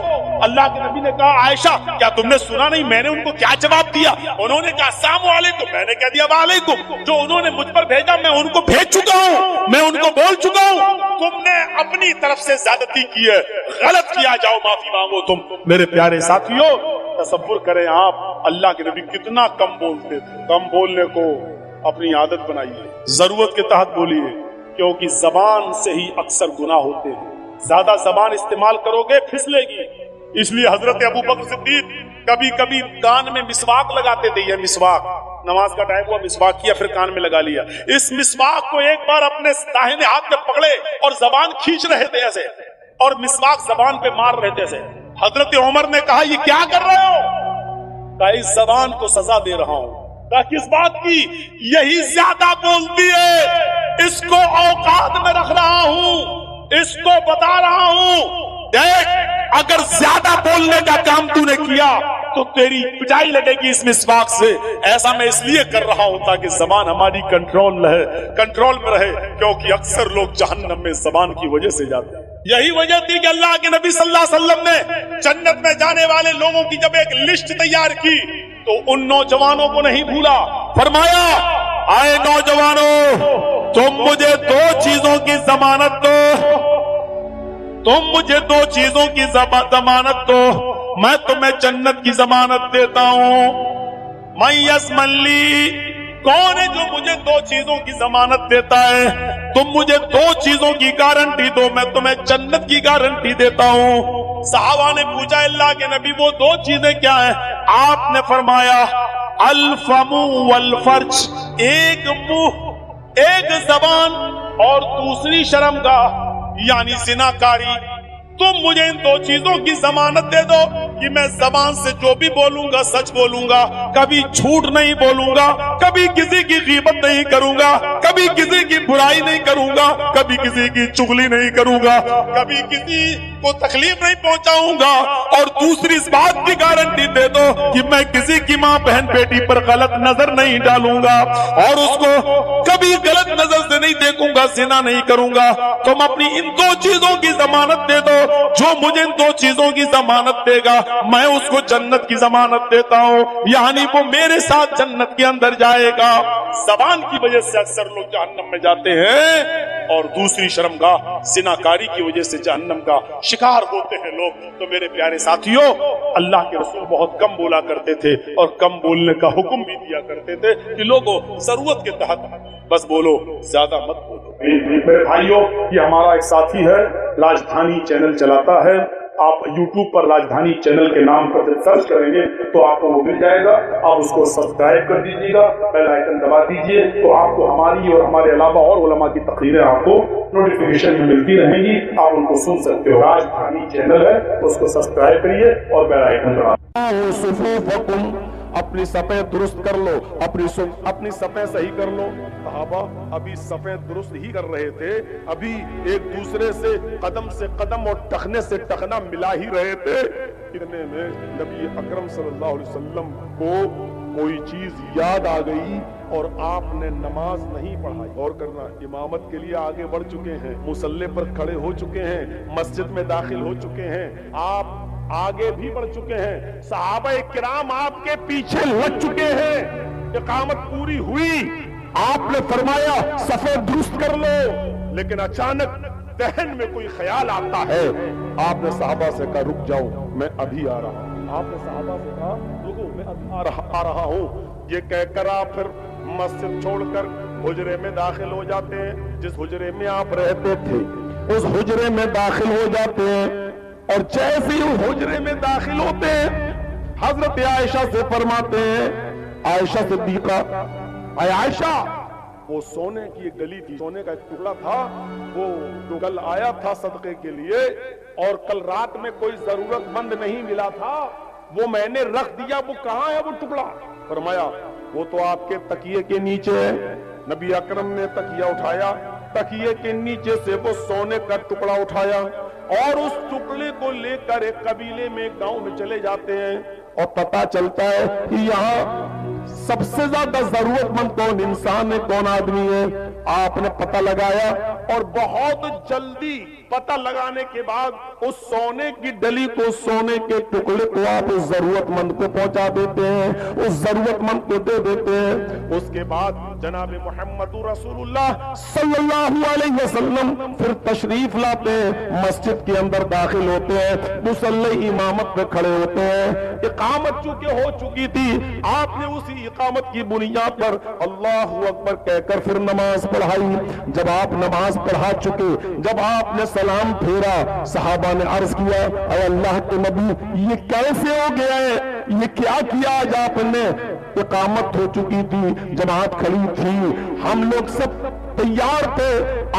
Speaker 1: अल्लाह के नबी ने कहा, आयशा क्या तुमने सुना नहीं मैंने उनको क्या जवाब दिया? उन्होंने कहा अस्सलाम वालेकुम, मैंने कह दिया वालेकुम। जो उन्होंने मुझ पर भेजा मैं उनको भेज चुका हूँ, मैं उनको बोल चुका हूँ। तुमने अपनी तरफ से ज्यादती की है, गलत किया, जाओ माफी मांगो तुम। मेरे प्यारे साथियों, तसव्वुर करें आप अल्लाह के नबी कितना कम बोलते थे। कम बोलने को अपनी आदत बनाइए, जरूरत के तहत बोलिए, क्योंकि जबान से ही अक्सर गुनाह होते हैं। ज्यादा जबान इस्तेमाल करोगे फिसलेगी। इसलिए हजरत अबू बकर सिद्दीक कभी कभी कान में मिसवाक लगाते थे। यह मिसवाक, नमाज का टाइम हुआ, मिसवाक किया, फिर कान में लगा लिया। इस मिसवाक को एक बार अपने दाहिने हाथ में पकड़े और जबान खींच रहे थे ऐसे, और मिसवाक जबान पे मार रहे थे ऐसे। हजरत उमर ने कहा, ये क्या कर रहे हो? कहा, इस जबान को सजा दे रहा हूं। कहा, किस बात की? यही ज्यादा बोलती है, इसको औकात में रख रहा हूं, इसको बता रहा हूं, देख अगर ज्यादा बोलने का काम तूने किया तो तेरी पिटाई लगेगी इस मिसवाक से। ऐसा मैं इसलिए कर रहा हूं ताकि जबान हमारी कंट्रोल में रहे, क्योंकि अक्सर लोग जहन्नम में जबान की वजह से जाते हैं। यही वजह थी कि अल्लाह के नबी सल्लल्लाहु अलैहि वसल्लम ने जन्नत में जाने वाले लोगों की जब एक लिस्ट तैयार की तो उन नौजवानों को नहीं भूला। फरमाया, आए नौजवानों, तुम मुझे दो चीजों की जमानत दो, तुम मुझे दो चीजों की जमानत दो, मैं तुम्हें जन्नत की जमानत देता हूं। मैं यसमल्ली, कौन है जो मुझे दो चीजों की जमानत देता है? तुम मुझे दो चीजों की गारंटी दो, मैं तुम्हें जन्नत की गारंटी देता हूं। सहाबा ने पूछा, अल्लाह के नबी वो दो चीजें क्या हैं? आपने फरमाया, अल फमु वल फर्ज, एक मुंह एक जबान और दूसरी शर्मगाह यानी जिनाकारी। तुम मुझे इन दो चीजों की जमानत दे दो कि मैं जबान से जो भी बोलूंगा सच बोलूंगा, कभी झूठ नहीं बोलूंगा, कभी किसी की गीबत नहीं करूंगा, कभी किसी की बुराई नहीं करूंगा, कभी किसी की चुगली नहीं करूंगा, कभी किसी को तकलीफ नहीं पहुंचाऊंगा। और दूसरी इस बात की गारंटी दे दो कि मैं किसी की माँ बहन बेटी पर गलत नजर नहीं डालूंगा और उसको कभी गलत नजर से नहीं देखूंगा, जिना नहीं करूंगा। तुम अपनी इन दो चीजों की जमानत दे दो, जो मुझे इन दो चीजों की जमानत देगा मैं उसको जन्नत की जमानत देता हूं, यानी वो मेरे साथ जन्नत के अंदर जाएगा। जबान की वजह से अक्सर लोग जहन्नम में जाते हैं और दूसरी शर्मगाह जिनाकारी की वजह से जहन्नम का शिकार होते हैं लोग। तो मेरे प्यारे साथियों, अल्लाह के रसूल बहुत कम बोला करते थे और कम बोलने का हुक्म भी दिया करते थे कि लोगों जरूरत के तहत बस बोलो, ज्यादा मत बोलो। मेरे भाइयों, ये हमारा एक साथी है, राजधानी चैनल चलाता है। आप YouTube पर राजधानी चैनल के नाम पर जब सर्च करेंगे तो आपको वो मिल जाएगा। आप उसको सब्सक्राइब कर दीजिएगा, बेल आइकन दबा दीजिए, तो आपको हमारी और हमारे अलावा और उलमा की तकरीरें आपको नोटिफिकेशन में मिलती रहेंगी। आप उनको सुन सकते हो। राजधानी चैनल है, उसको सब्सक्राइब करिए और बेल आइकन दबा।
Speaker 2: अपनी सफ़े दुरुस्त कर लो, अपनी सफ़े सही कर लो। सहाबा अभी सफ़े दुरुस्त ही कर रहे थे, अभी एक दूसरे से कदम और टखने से टखना मिला ही रहे थे। इतने में नबी अकरम सल्लल्लाहु अलैहि वसल्लम को कोई चीज याद आ गई और आपने नमाज नहीं पढ़ाई। और करना, इमामत के लिए आगे बढ़ चुके हैं, मुसल्ले पर खड़े हो चुके हैं, मस्जिद में दाखिल हो चुके हैं, आप आगे भी बढ़ चुके हैं, सहाबा किराम आपके पीछे लग चुके हैं। इकामत पूरी हुई, आपने फरमाया सफ़े दुरुस्त कर लो, लेकिन अचानक दहन में कोई ख्याल आता है। आपने सहाबा से कहा रुक जाओ, मैं अभी आ रहा हूं। आपने सहाबा से कहा रुको, मैं अभी आ रहा हूं। ये कहकर आप फिर मस्जिद छोड़कर हुजरे में दाखिल हो जाते हैं। जिस हुजरे में आप रहते थे उस हुजरे में दाखिल हो जाते हैं, और जैसे ही हुजरे में दाखिल होते हैं हजरत आयशा से फरमाते हैं, आयशा सिद्दीका, आयशा, वो सोने की एक गली थी, सोने का एक टुकड़ा था, वो जो कल आया था सदके के लिए और कल रात में कोई जरूरतमंद नहीं मिला था, وہ میں نے رکھ دیا، وہ کہاں ہے وہ ٹکڑا؟ فرمایا وہ تو آپ کے تکیے کے نیچے ہے۔ نبی اکرم نے تکیہ اٹھایا، تکیے کے نیچے سے وہ سونے کا ٹکڑا اٹھایا اور اس ٹکڑے کو لے کر ایک قبیلے میں، گاؤں میں چلے جاتے ہیں اور پتا چلتا ہے کہ یہاں سب سے زیادہ ضرورت مند کون انسان ہے، کون آدمی ہے۔ آپ نے پتہ لگایا اور بہت جلدی پتہ لگانے کے بعد اس سونے کی ڈلی کو، سونے کے ٹکڑے کو آپ اس ضرورت مند کو پہنچا دیتے ہیں، اس ضرورت مند کو دے دیتے ہیں۔ اس کے بعد جناب محمد رسول اللہ صلی اللہ علیہ وسلم پھر تشریف لاتے ہیں، مسجد کے اندر داخل ہوتے ہیں، مصلی امامت پہ کھڑے ہوتے ہیں۔ اقامت چونکہ ہو چکی تھی، آپ نے اسی اقامت کی بنیاد پر اللہ اکبر کہہ کر پھر نماز پڑھائی۔ جب آپ نماز پڑھا چکے، جب آپ نے سلام پھیرا، صحابہ نے عرض کیا اے اللہ کے نبی یہ کیسے ہو گیا ہے، یہ کیا کیا آج آپ نے؟ اقامت ہو چکی تھی، جماعت کھڑی تھی، ہم لوگ سب تیار تھے،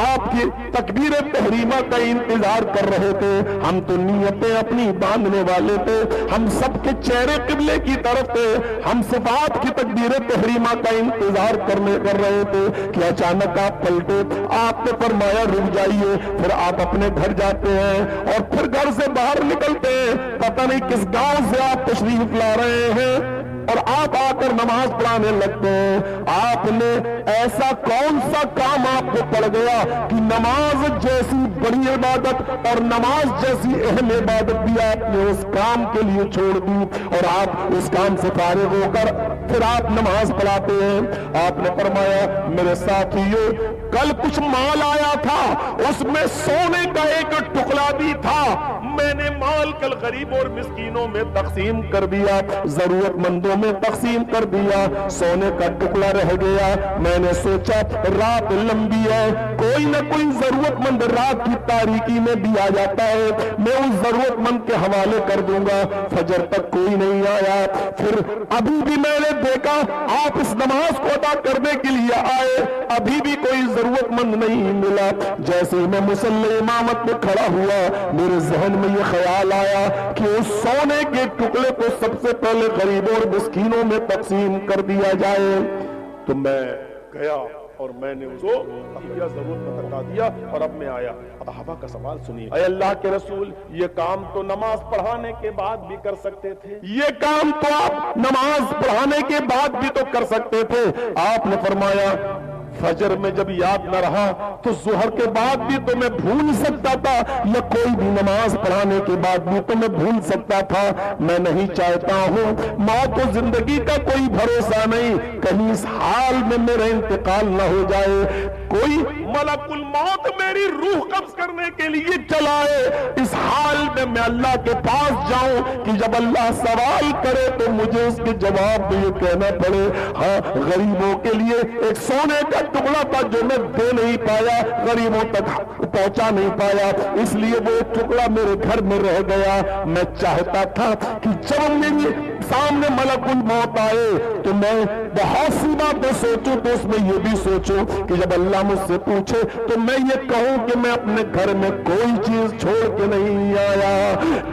Speaker 2: آپ کی تکبیر تحریمہ کا انتظار کر رہے تھے، ہم تو نیتیں اپنی باندھنے والے تھے، ہم سب کے چہرے قبلے کی طرف تھے، ہم صفات کی تکبیر تحریمہ کا انتظار کر رہے تھے کہ اچانک آپ پلٹے۔ آپ نے فرمایا رک جائیے، پھر آپ اپنے گھر جاتے ہیں اور پھر گھر سے باہر نکلتے ہیں، پتہ نہیں کس گاؤں سے آپ تشریف لا رہے ہیں اور آپ آ کر نماز پڑھانے لگتے ہیں۔ آپ نے ایسا کون سا کام آپ کو پڑ گیا کہ نماز جیسی بڑی عبادت اور نماز جیسی اہم عبادت بھی آپ نے اس کام کے لیے چھوڑ دی اور آپ اس کام سے فارغ ہو کر پھر آپ نماز پڑھاتے ہیں؟ آپ نے فرمایا میرے ساتھیو کل کچھ مال آیا تھا، اس میں سونے کا ایک ٹکڑا بھی تھا، میں نے مال کل غریب اور مسکینوں میں تقسیم کر دیا، ضرورت مندوں میں تقسیم کر دیا، سونے کا ٹکڑا رہ گیا۔ میں نے سوچا رات لمبی ہے، کوئی نہ کوئی ضرورت مند رات کی تاریکی میں بھی آ جاتا ہے، میں اس ضرورت مند کے حوالے کر دوں گا۔ فجر تک کوئی نہیں آیا، پھر ابھی بھی میں نے دیکھا آپ اس نماز کو ادا کرنے کے لیے آئے، ابھی بھی کوئی ضرورت مند نہیں ملا۔ جیسے ہی میں مصلی امامت میں کھڑا ہوا، میرے ذہن میں یہ خیال آیا کہ اس سونے کے ٹکڑے کو سب سے پہلے غریبوں اور مسکینوں میں تقسیم کر دیا جائے۔ تو میں گیا اور میں نے اس کو ضرورت میں بتا دیا اور اب میں آیا۔ صحابہ کا سوال سنیے، اے اللہ کے رسول یہ کام تو نماز پڑھانے کے بعد بھی کر سکتے تھے، یہ کام تو آپ نماز پڑھانے کے بعد بھی تو کر سکتے تھے۔ آپ نے فرمایا فجر میں جب یاد نہ رہا تو ظہر کے بعد بھی تو میں بھول سکتا تھا، یا کوئی بھی نماز پڑھانے کے بعد بھی تو میں بھول سکتا تھا۔ میں نہیں چاہتا ہوں، موت و زندگی کا کوئی بھروسہ نہیں، کہیں اس حال میں میرا انتقال نہ ہو جائے، کوئی ملک الموت میری روح قبض کرنے کے لیے چلائے، اس حال میں اللہ کے پاس جاؤں کہ جب اللہ سوال کرے تو مجھے اس کے جواب میں یہ کہنا پڑے ہاں غریبوں کے لیے ایک سونے کا ٹکڑا تھا جو میں دے نہیں پایا، غریبوں تک پہنچا نہیں پایا، اس لیے وہ ٹکڑا میرے گھر میں رہ گیا۔ میں چاہتا تھا کہ جب میرے سامنے ملک الموت آئے تو میں بہت سی باتیں سوچوں، تو اس میں یہ بھی سوچوں کہ جب اللہ مجھ سے پوچھے تو میں یہ کہوں کہ میں اپنے گھر میں کوئی چیز چھوڑ کے نہیں آیا۔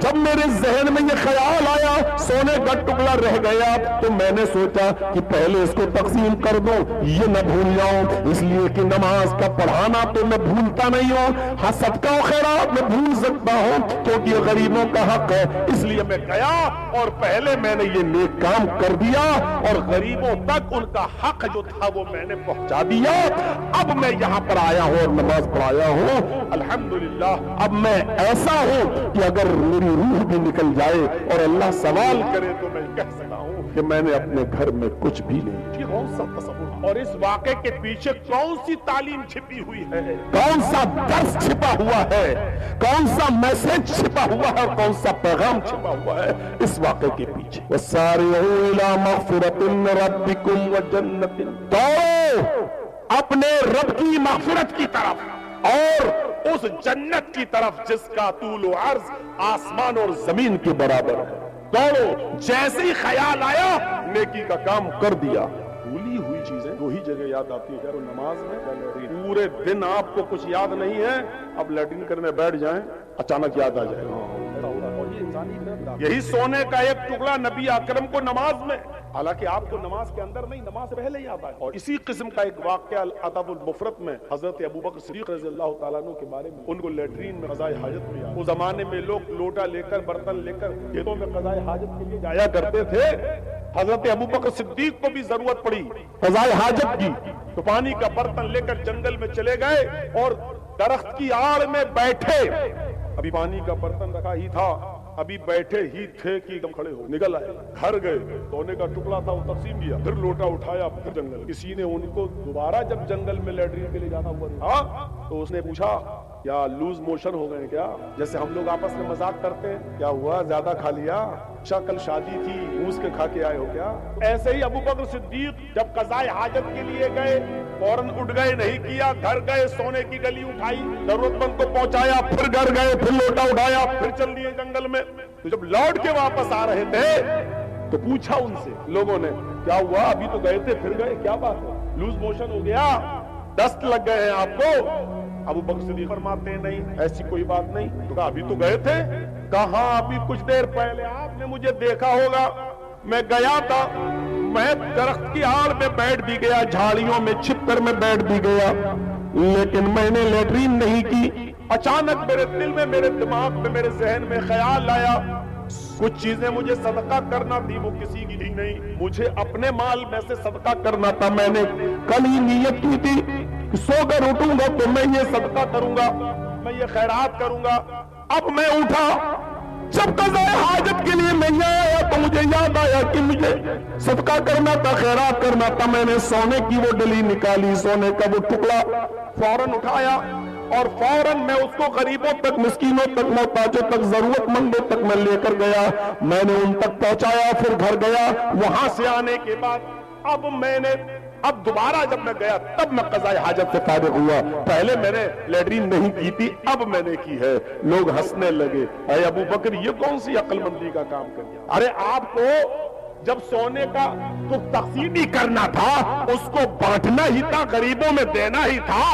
Speaker 2: جب میرے ذہن میں یہ خیال آیا سونے کا ٹکڑا رہ گیا تو میں نے سوچا کہ پہلے اس کو تقسیم کر دوں، یہ نہ بھول جاؤں، اس لیے کہ نماز کا پڑھانا تو میں بھولتا نہیں ہوں، ہاں صدقہ و خیرات میں بھول سکتا ہوں کیونکہ یہ غریبوں کا حق ہے، اس لیے میں گیا اور پہلے میں نے یہ نیک کام کر دیا اور غریبوں تک ان کا حق جو تھا وہ میں نے پہنچا دیا۔ اب میں یہاں پر آیا ہوں اور نماز پڑھایا ہوں، الحمدللہ اب میں ایسا ہوں کہ اگر میری روح بھی نکل جائے اور اللہ سوال کرے تو میں کہہ سکتا ہوں کہ میں نے اپنے گھر میں کچھ بھی نہیں۔ یہ کون سا تصور اور اس واقعے کے پیچھے کون سی تعلیم چھپی ہوئی ہے، کون سا درس چھپا ہوا ہے، کون سا میسج چھپا ہوا ہے اور کون سا پیغام چھپا ہوا ہے اس واقعے کے پیچھے۔ وَسَارِعُوا إِلَىٰ مَغْفِرَةٍ مِّن رَّبِّكُمْ وَجَنَّةٍ، دوڑو اپنے رب کی مغفرت کی طرف اور اس جنت کی طرف جس کا طول و عرض آسمان اور زمین کے برابر ہے۔ دوڑو، جیسے ہی خیال آیا نیکی کا کام کر دیا۔ بھولی ہوئی چیزیں وہی جگہ یاد آتی ہے، نماز میں پورے دن آپ کو کچھ یاد نہیں ہے، اب لیٹرین کرنے بیٹھ جائیں اچانک یاد آ جائے گا ये इंसानी फितरत। यही सोने का एक टुकड़ा नबी अकरम को नमाज में, हालांकि आपको नमाज के अंदर नहीं, नमाज से पहले ही आता है। और इसी किस्म का एक वाक़या अदबुल मुफरत में हजरत अबू बकर सिद्दीक रज़ियल्लाहु ताला अन्हु के बारे में, उनको लेटरीन में क़ज़ाए हाजत में, उस जमाने में लोग लोटा लेकर बर्तन लेकर खेतों में क़ज़ाए हाजत के लिए जाया करते थे। हजरत अबू बकर सिद्दीक को भी जरूरत पड़ी क़ज़ाए हाजत की, तो पानी का बर्तन लेकर जंगल में चले गए और दरख्त की आड़ में बैठे। अभी पानी का बर्तन रखा ही था, अभी बैठे ही थे कि एकदम खड़े हो निकल आए, घर गए, सोने का टुकड़ा था वो तकसीम किया, फिर लोटा उठाया, फिर जंगल। किसी ने उनको दोबारा जब जंगल में लैट्रिन के लिए जाना हुआ था तो उसने पूछा क्या लूज मोशन हो गए क्या? जैसे हम लोग आपस में मजाक करते हैं, क्या हुआ ज्यादा खा लिया, अच्छा कल शादी थी मूस के खा के आए हो क्या? ऐसे ही अबू बकर सिद्दीक जब क़ज़ाए हाजत के लिए गए, फौरन उठ गए, नहीं किया, घर गए, सोने की गली उठाई, जरूरतमंद को पहुंचाया, फिर घर गए, फिर लोटा उठाया, फिर चल दिए जंगल में। तो जब लौट के वापस आ रहे थे तो पूछा उनसे लोगों ने, क्या हुआ, अभी तो गए थे फिर गए, क्या बात है, लूज मोशन हो गया, दस्त लग गए हैं आपको? अबू बकर सिद्दीक फरमाते हैं नहीं, ऐसी कोई बात नहीं। तो कहा अभी तो गए थे? कहा अभी कुछ देर पहले आपने मुझे देखा होगा, मैं गया था, मैं दरख्त की आड़ में बैठ भी गया, झाड़ियों में छिपकर मैं बैठ भी गया, लेकिन मैंने लेटरीन नहीं की। अचानक मेरे दिल में, मेरे दिमाग में, मेरे जहन में ख्याल आया कुछ चीजें मुझे सदका करना थी, वो किसी की थी नहीं, मुझे अपने माल में से सदका करना था। मैंने कल ही नियत की थी कि सोकर उठूंगा तो मैं ये सदका करूंगा, मैं ये खैरात करूंगा। अब मैं उठा, जब क़ज़ाए हाजत के लिए मैं यहाँ आया तो मुझे याद आया कि मुझे सदका करना था, खैरात करना था। मैंने सोने की वो डली निकाली, सोने का वो टुकड़ा फौरन उठाया और फौरन मैं उसको गरीबों तक, मिस्कीनों तक, मोहताजों तक, जरूरतमंदों तक मैं लेकर गया, मैंने उन तक पहुंचाया, फिर घर गया। वहां से आने के बाद अब दोबारा जब मैं गया तब मैं क़ज़ाए हाजत से फारिग हुआ, पहले मैंने लेटरीन नहीं की थी, अब मैंने की है। लोग हंसने लगे, अरे अबू बकर ये कौन सी अक्लमंदी का काम कर दिया? अरे आपको जब सोने का तो तक़सीम ही करना था, उसको बांटना ही था, गरीबों में देना ही था,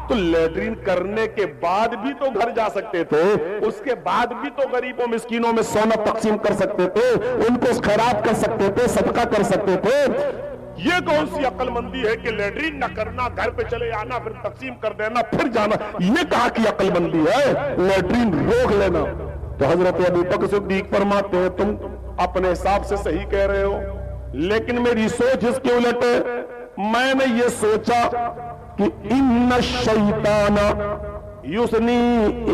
Speaker 2: तो लेटरीन करने के बाद भी तो घर जा सकते थे, उसके बाद भी तो गरीबों मिस्कीनों में सोना तकसीम कर सकते थे, उनको खैरात कर सकते थे, सदका कर सकते थे। ये कौन सी अक्लमंदी है कि लेटरीन न करना, घर पे चले आना, फिर तकसीम कर देना, फिर जाना? ये कहा कि अक्लमंदी है, लेटरीन रोक लेना। तो हजरत अबू बकर सिद्दीक फरमाते हैं तुम अपने हिसाब से सही कह रहे हो, लेकिन मेरी सोच इसके उलट है। मैंने ये सोचा कि इन्न शैताना युस्नी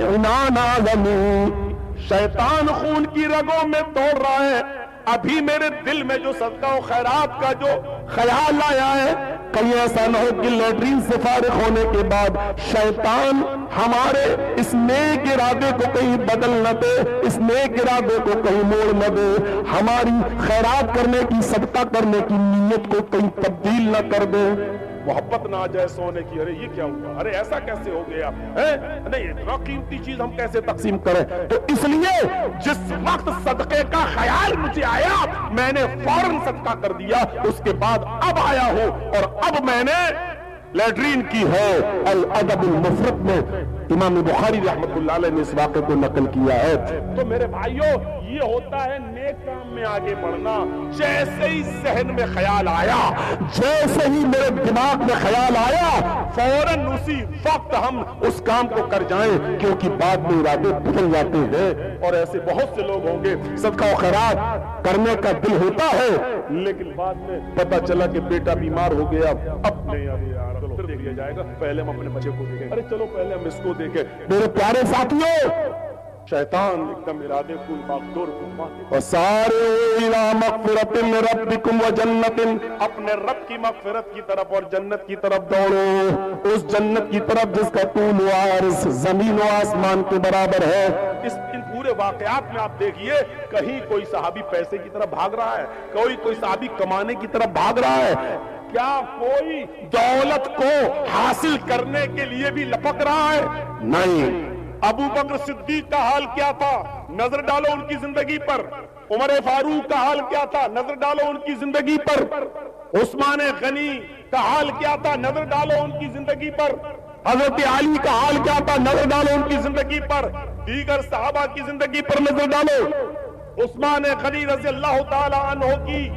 Speaker 2: इनाना ज़मी, शैतान खून की रगों में दौड़ रहा है। अभी मेरे दिल में जो सदका और खैरात का जो ख्याल आया है, कहीं ऐसा न हो कि लेटरीन से फारिग होने के बाद शैतान हमारे इस नेक इरादे को कहीं बदल न दे, इस नेक इरादे को कहीं मोड़ न दे, हमारी खैरात करने की, सदका करने की नीयत को कहीं तब्दील न कर दे, मोहब्बत ना आ जाए सोने की। अरे ये क्या हुआ, अरे ऐसा कैसे हो गया है? नहीं, इतना कीमती चीज हम कैसे तकसीम करें? तो इसलिए जिस वक्त सदके का ख्याल मुझे आया, मैंने फौरन सदका कर दिया। उसके बाद अब आया हूं और अब मैंने लेटरीन की है। अल अदबुल मुफरद में इमाम बुखारी रहमतुल्लाह अलैह ने इस वाक़े को नकल किया है। तो मेरे भाइयों, ये होता है नेक काम में आगे बढ़ना। जैसे ही जहन में ख्याल आया, जैसे ही मेरे दिमाग में ख्याल आया, फौरन उसी वक्त हम उस काम को कर जाएं, क्योंकि बाद में इरादे बदल जाते हैं। और ऐसे बहुत से लोग होंगे, सदका और खैरात करने का दिल होता है, लेकिन बाद में पता चला कि बेटा बीमार हो गया, अब नहीं, अरे यार चलो फिर देख लिया जाएगा, पहले हम अपने बच्चे को देखें, अरे चलो पहले हम इसको देखें। मेरे प्यारे साथियों, शैतान एकदम इरादे कुल मक़दूर और सारे इला मग़फ़िरतिन रब्बिकुम व जन्नतिन, अपने रब की मग़फ़िरत की तरफ और जन्नत की तरफ दौड़ो, उस जन्नत की तरफ जिसका तूल व अर्ज़ ज़मीन व आसमान के बराबर है। इन पूरे वाक़यात में आप देखिए, कहीं कोई सहाबी पैसे की तरफ भाग रहा है, कोई सहाबी कमाने की तरफ भाग रहा है, क्या कोई दौलत को हासिल करने के लिए भी लपक रहा है? नहीं। अबू बकर सिद्दीक का हाल क्या था, नजर डालो उनकी जिंदगी पर। उमर फारूक का हाल क्या था, नजर डालो उनकी जिंदगी पर। उस्मान गनी का हाल क्या था, नजर डालो उनकी जिंदगी पर। हजरत अली का हाल क्या था, नजर डालो उनकी जिंदगी पर। دیگر صحابہ کی زندگی پر نظر ڈالو، عثمان غنی رضی اللہ تعالی عنہ کی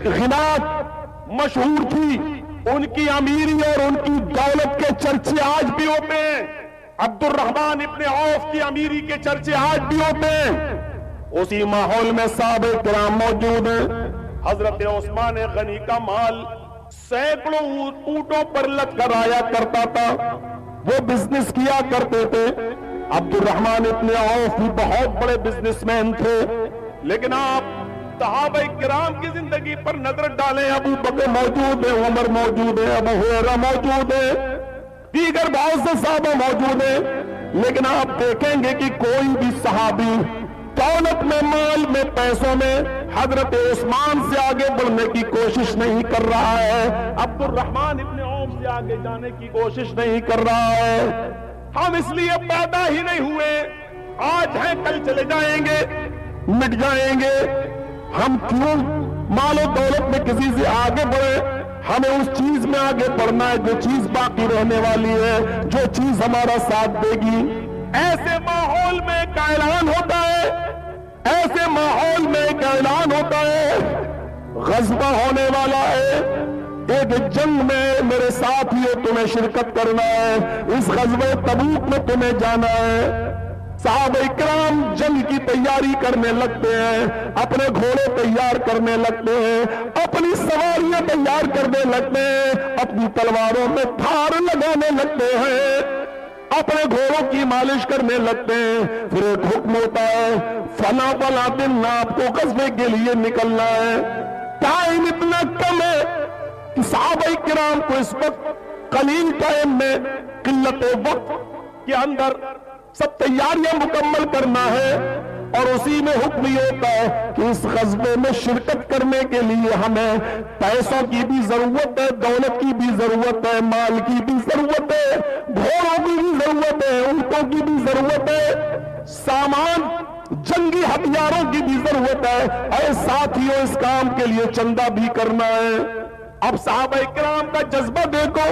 Speaker 2: غنات مشہور تھی، ان کی امیری اور ان کی دولت کے چرچے آج بھی ہوتے ہیں۔ عبد الرحمن ابن عوف کی امیری کے چرچے آج بھی ہوتے ہیں۔ اسی ماحول میں صحابہ کرام موجود ہیں۔ حضرت عثمان غنی کا مال سینکڑوں اونٹوں پر لد کر آیا کرتا تھا، وہ بزنس کیا کرتے تھے۔ عبد الرحمن ابن عوف بھی بہت بڑے بزنس مین تھے، لیکن آپ صحابہ کرام کی زندگی پر نظر ڈالیں، ابو بکر موجود ہے، عمر موجود ہے، ابو ہریرہ موجود ہے، دیگر بہت سے صحابہ موجود ہیں، لیکن آپ دیکھیں گے کہ کوئی بھی صحابی دولت میں، مال میں، پیسوں میں حضرت عثمان سے آگے بڑھنے کی کوشش نہیں کر رہا ہے، عبد الرحمن ابن عوف سے آگے جانے کی کوشش نہیں کر رہا ہے۔ ہم اس لیے پیدا ہی نہیں ہوئے، آج ہیں کل چلے جائیں گے، مٹ جائیں گے۔ ہم کیوں مال و دولت میں کسی سے آگے بڑھے؟ ہمیں اس چیز میں آگے بڑھنا ہے جو چیز باقی رہنے والی ہے، جو چیز ہمارا ساتھ دے گی۔ ایسے ماحول میں ایک اعلان ہوتا ہے، ایسے ماحول میں ایک اعلان ہوتا ہے، غزوہ ہونے والا ہے، ایک جنگ میں میرے ساتھیوں تمہیں شرکت کرنا ہے، اس غزوہ تبوک میں تمہیں جانا ہے۔ صحابہ کرام جنگ کی تیاری کرنے لگتے ہیں، اپنے گھوڑے تیار کرنے لگتے ہیں، اپنی سواریاں تیار کرنے لگتے ہیں، اپنی تلواروں میں دھار لگانے لگتے ہیں، اپنے گھوڑوں کی مالش کرنے لگتے ہیں۔ پھر ایک حکم ہوتا ہے، فلاں فلاں دن آپ کو غزوے کے لیے نکلنا ہے۔ ٹائم اتنا کم ہے کہ صحابہ کرام کو اس وقت قلیل ٹائم میں، قلت وقت کے اندر سب تیاریاں مکمل کرنا ہے، اور اسی میں حکم یہ ہوتا ہے کہ اس غزوے میں شرکت کرنے کے لیے ہمیں پیسوں کی بھی ضرورت ہے، دولت کی بھی ضرورت ہے، مال کی بھی ضرورت ہے، گھوڑوں کی بھی ضرورت ہے، اونٹوں کی بھی ضرورت ہے، سامان جنگی ہتھیاروں کی بھی ضرورت ہے، اور ساتھیوں اس کام کے لیے چندہ بھی کرنا ہے۔ اب صحابہ کرام کا جذبہ دیکھو،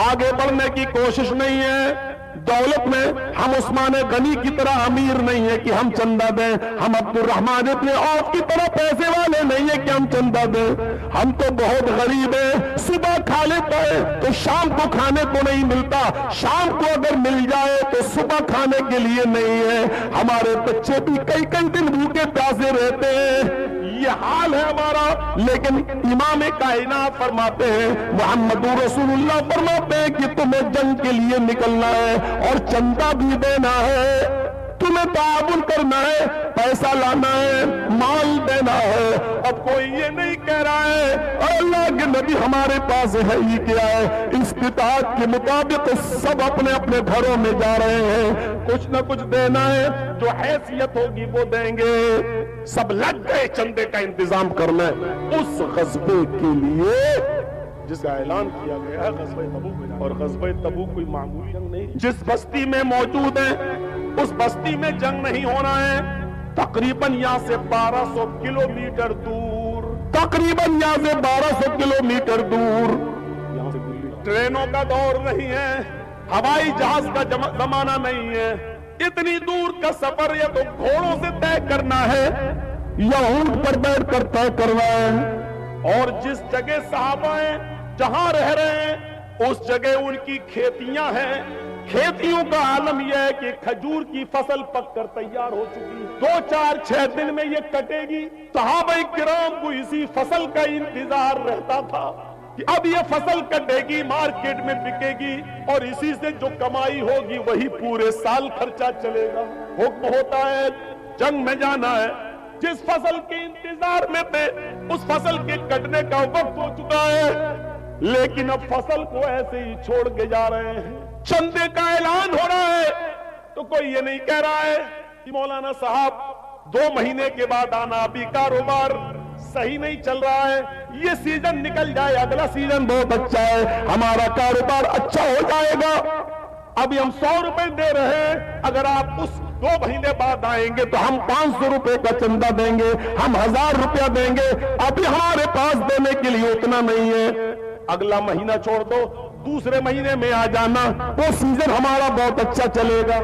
Speaker 2: آگے بڑھنے کی کوشش نہیں ہے۔ دولت میں ہم عثمان غنی کی طرح امیر نہیں ہے کہ ہم چندہ دیں، ہم عبد الرحمن ابن عوف کی طرح پیسے والے نہیں ہے کہ ہم چندہ دیں، ہم تو بہت غریب ہیں، صبح کھا لیتے ہیں تو شام کو کھانے کو نہیں ملتا، شام کو اگر مل جائے تو صبح کھانے کے لیے نہیں ہے، ہمارے بچے بھی کئی کئی دن بھوکے پیاسے رہتے ہیں، یہ حال ہے ہمارا۔ لیکن امام کائنات فرماتے ہیں، محمد رسول اللہ فرماتے ہیں کہ تمہیں جنگ کے لیے نکلنا ہے اور چندہ بھی دینا ہے، تمہیں تعاون کرنا ہے، پیسہ لانا ہے، مال دینا ہے۔ اب کوئی یہ نہیں کہہ رہا ہے اور اللہ کے نبی ہمارے پاس ہے ہی کیا ہے، استطاعت کے مطابق سب اپنے اپنے گھروں میں جا رہے ہیں، کچھ نہ کچھ دینا ہے، جو حیثیت ہوگی وہ دیں گے۔ سب لگ گئے چندے کا انتظام کرنا ہے اس غزوے کے لیے جس کا اعلان کیا گیا ہے، غزوہ تبوک۔ اور غزوہ تبوک کوئی معمولی جنگ نہیں، جس بستی میں موجود ہیں اس بستی میں جنگ نہیں ہونا ہے، تقریباً یہاں سے 1200 کلومیٹر دور، تقریباً یہاں سے 1200 کلومیٹر دور، یہاں سے ٹرینوں کا دور نہیں ہے، ہوائی جہاز کا زمانہ نہیں ہے، اتنی دور کا سفر یا تو گھوڑوں سے طے کرنا ہے یا اونٹ پر بیٹھ کر طے کرنا ہے۔ اور جس جگہ صحابہ ہیں، جہاں رہ رہے ہیں، اس جگہ ان کی کھیتیاں ہیں، کھیتیوں کا عالم یہ ہے کہ کھجور کی فصل پک کر تیار ہو چکی، 2-4-6 دن میں یہ کٹے گی۔ صحابہ کرام کو اسی فصل کا انتظار رہتا تھا کہ اب یہ فصل کٹے گی، مارکیٹ میں بکے گی، اور اسی سے جو کمائی ہوگی وہی پورے سال خرچہ چلے گا۔ حکم ہوتا ہے جنگ میں جانا ہے، جس فصل کے انتظار میں تھے اس فصل کے کٹنے کا وقت ہو چکا ہے، لیکن اب فصل کو ایسے ہی چھوڑ کے جا رہے ہیں، چندے کا اعلان ہو رہا ہے تو کوئی یہ نہیں کہہ رہا ہے کہ مولانا صاحب 2 مہینے کے بعد آنا، ابھی کاروبار صحیح نہیں چل رہا ہے، یہ سیزن نکل جائے، اگلا سیزن بہت اچھا ہے، ہمارا کاروبار اچھا ہو جائے گا، ابھی ہم 100 روپے دے رہے ہیں، اگر آپ اس 2 مہینے بعد آئیں گے تو ہم 500 روپے کا چندہ دیں گے، ہم 1000 روپیہ دیں گے، ابھی ہمارے پاس دینے کے لیے اتنا نہیں ہے، اگلا مہینہ چھوڑ دو، دوسرے مہینے میں آ جانا، وہ سیزن ہمارا بہت اچھا چلے گا۔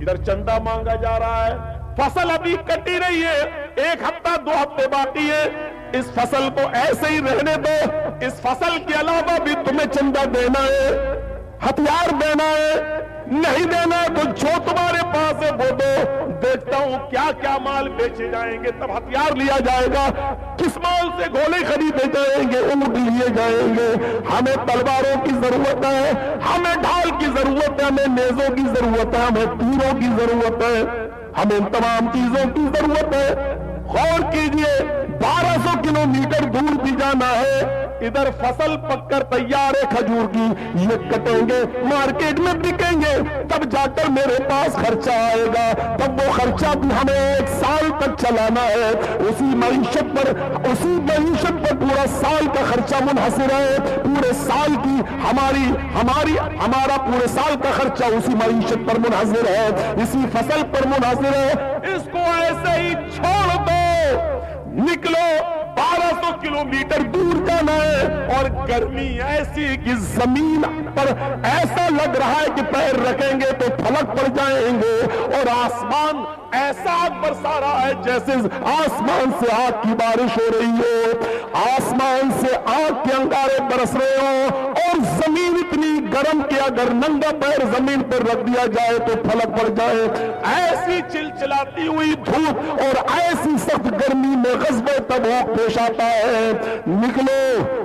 Speaker 2: ادھر چندہ مانگا جا رہا ہے. فصل ابھی کٹی نہیں ہے, 1 ہفتہ 2 ہفتے باقی ہے. اس فصل کو ایسے ہی رہنے دو. اس فصل کے علاوہ بھی تمہیں چندہ دینا ہے, ہتھیار دینا ہے. نہیں دینا تو جو تمہارے پاس ہے وہ دو. دیکھتا ہوں کیا کیا مال بیچے جائیں گے, تب ہتھیار لیا جائے گا. کس مال سے گھوڑے خریدے جائیں گے, اونٹ لیے جائیں گے. ہمیں تلواروں کی ضرورت ہے, ہمیں ڈھال کی ضرورت ہے, ہمیں نیزوں کی ضرورت ہے, ہمیں تیروں کی ضرورت ہے, ہمیں ان تمام چیزوں کی ضرورت ہے. غور کیجئے, 1200 کلومیٹر دور بھی جانا ہے. ادھر فصل پک کر تیار ہے کھجور کی, یہ کٹیں گے, مارکیٹ میں بکیں گے, تب جا کر میرے پاس خرچہ آئے گا. تب وہ خرچہ بھی ہمیں 1 سال تک چلانا ہے. اسی معیشت پر پورا سال کا خرچہ منحصر ہے. پورے سال کی ہمارا پورے سال کا خرچہ اسی معیشت پر منحصر ہے, اسی فصل پر منحصر ہے. اس کو ایسے ہی چھوڑ دو, نکلو. 1200 کلومیٹر دور جانا ہے, اور گرمی ایسی کہ زمین پر ایسا لگ رہا ہے کہ پیر رکھیں گے تو پھلک پڑ جائیں گے, اور آسمان ایسا آگ برسا رہا ہے جیسے آسمان سے آگ کی بارش ہو رہی ہو, آسمان سے آگ کے انگارے برس رہے ہو, اور زمین اتنی گرم کہ اگر ننگا پیر زمین پر رکھ دیا جائے تو پھلک پڑ جائے. ایسی چلچلاتی ہوئی دھوپ اور ایسی سخت گرمی میں غزوہ تبوک پیش آتا ہے. نکلو,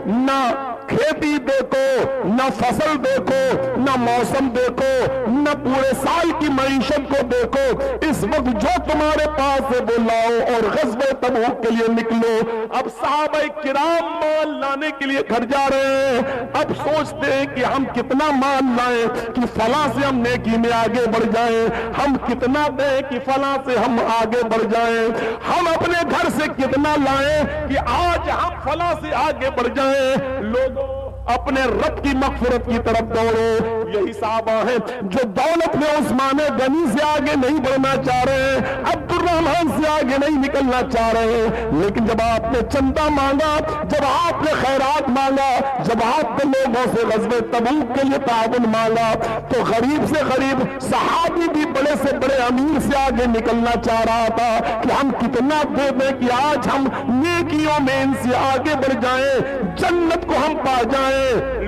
Speaker 2: نہ کھیتی دیکھو, نہ فصل دیکھو, نہ موسم دیکھو, نہ پورے سال کی معیشت کو دیکھو. اس وقت جو تمہارے پاس ہے وہ لاؤ اور غزوہ تبوک کے لیے نکلو. اب صحابہ کرام مال لانے کے لیے گھر جا رہے ہیں. اب سوچتے ہیں کہ ہم کتنا مال لائیں کہ فلاں سے ہم نیکی میں آگے بڑھ جائیں, ہم کتنا دیں کہ فلاں سے ہم آگے بڑھ جائیں, ہم اپنے گھر سے کتنا لائیں کہ آج ہم فلاں سے آگے بڑھ جائیں. لوگوں, اپنے رب کی مغفرت کی طرف دوڑو. یہی صحابہ ہیں جو دولت میں عثمان غنی سے آگے نہیں بڑھنا چاہ رہے ہیں, عبد الرحمن سے آگے نہیں نکلنا چاہ رہے ہیں. لیکن جب آپ نے چندہ مانگا, جب آپ نے خیرات مانگا, جب آپ نے لوگوں سے غزوہ تبوک کے لیے تعاون مانگا, تو غریب سے غریب صحابی بھی بڑے سے بڑے امیر سے آگے نکلنا چاہ رہا تھا کہ ہم کتنا دے دیں کہ آج ہم نیکیوں میں ان سے آگے بڑھ جائیں, جنت کو ہم پا جائیں.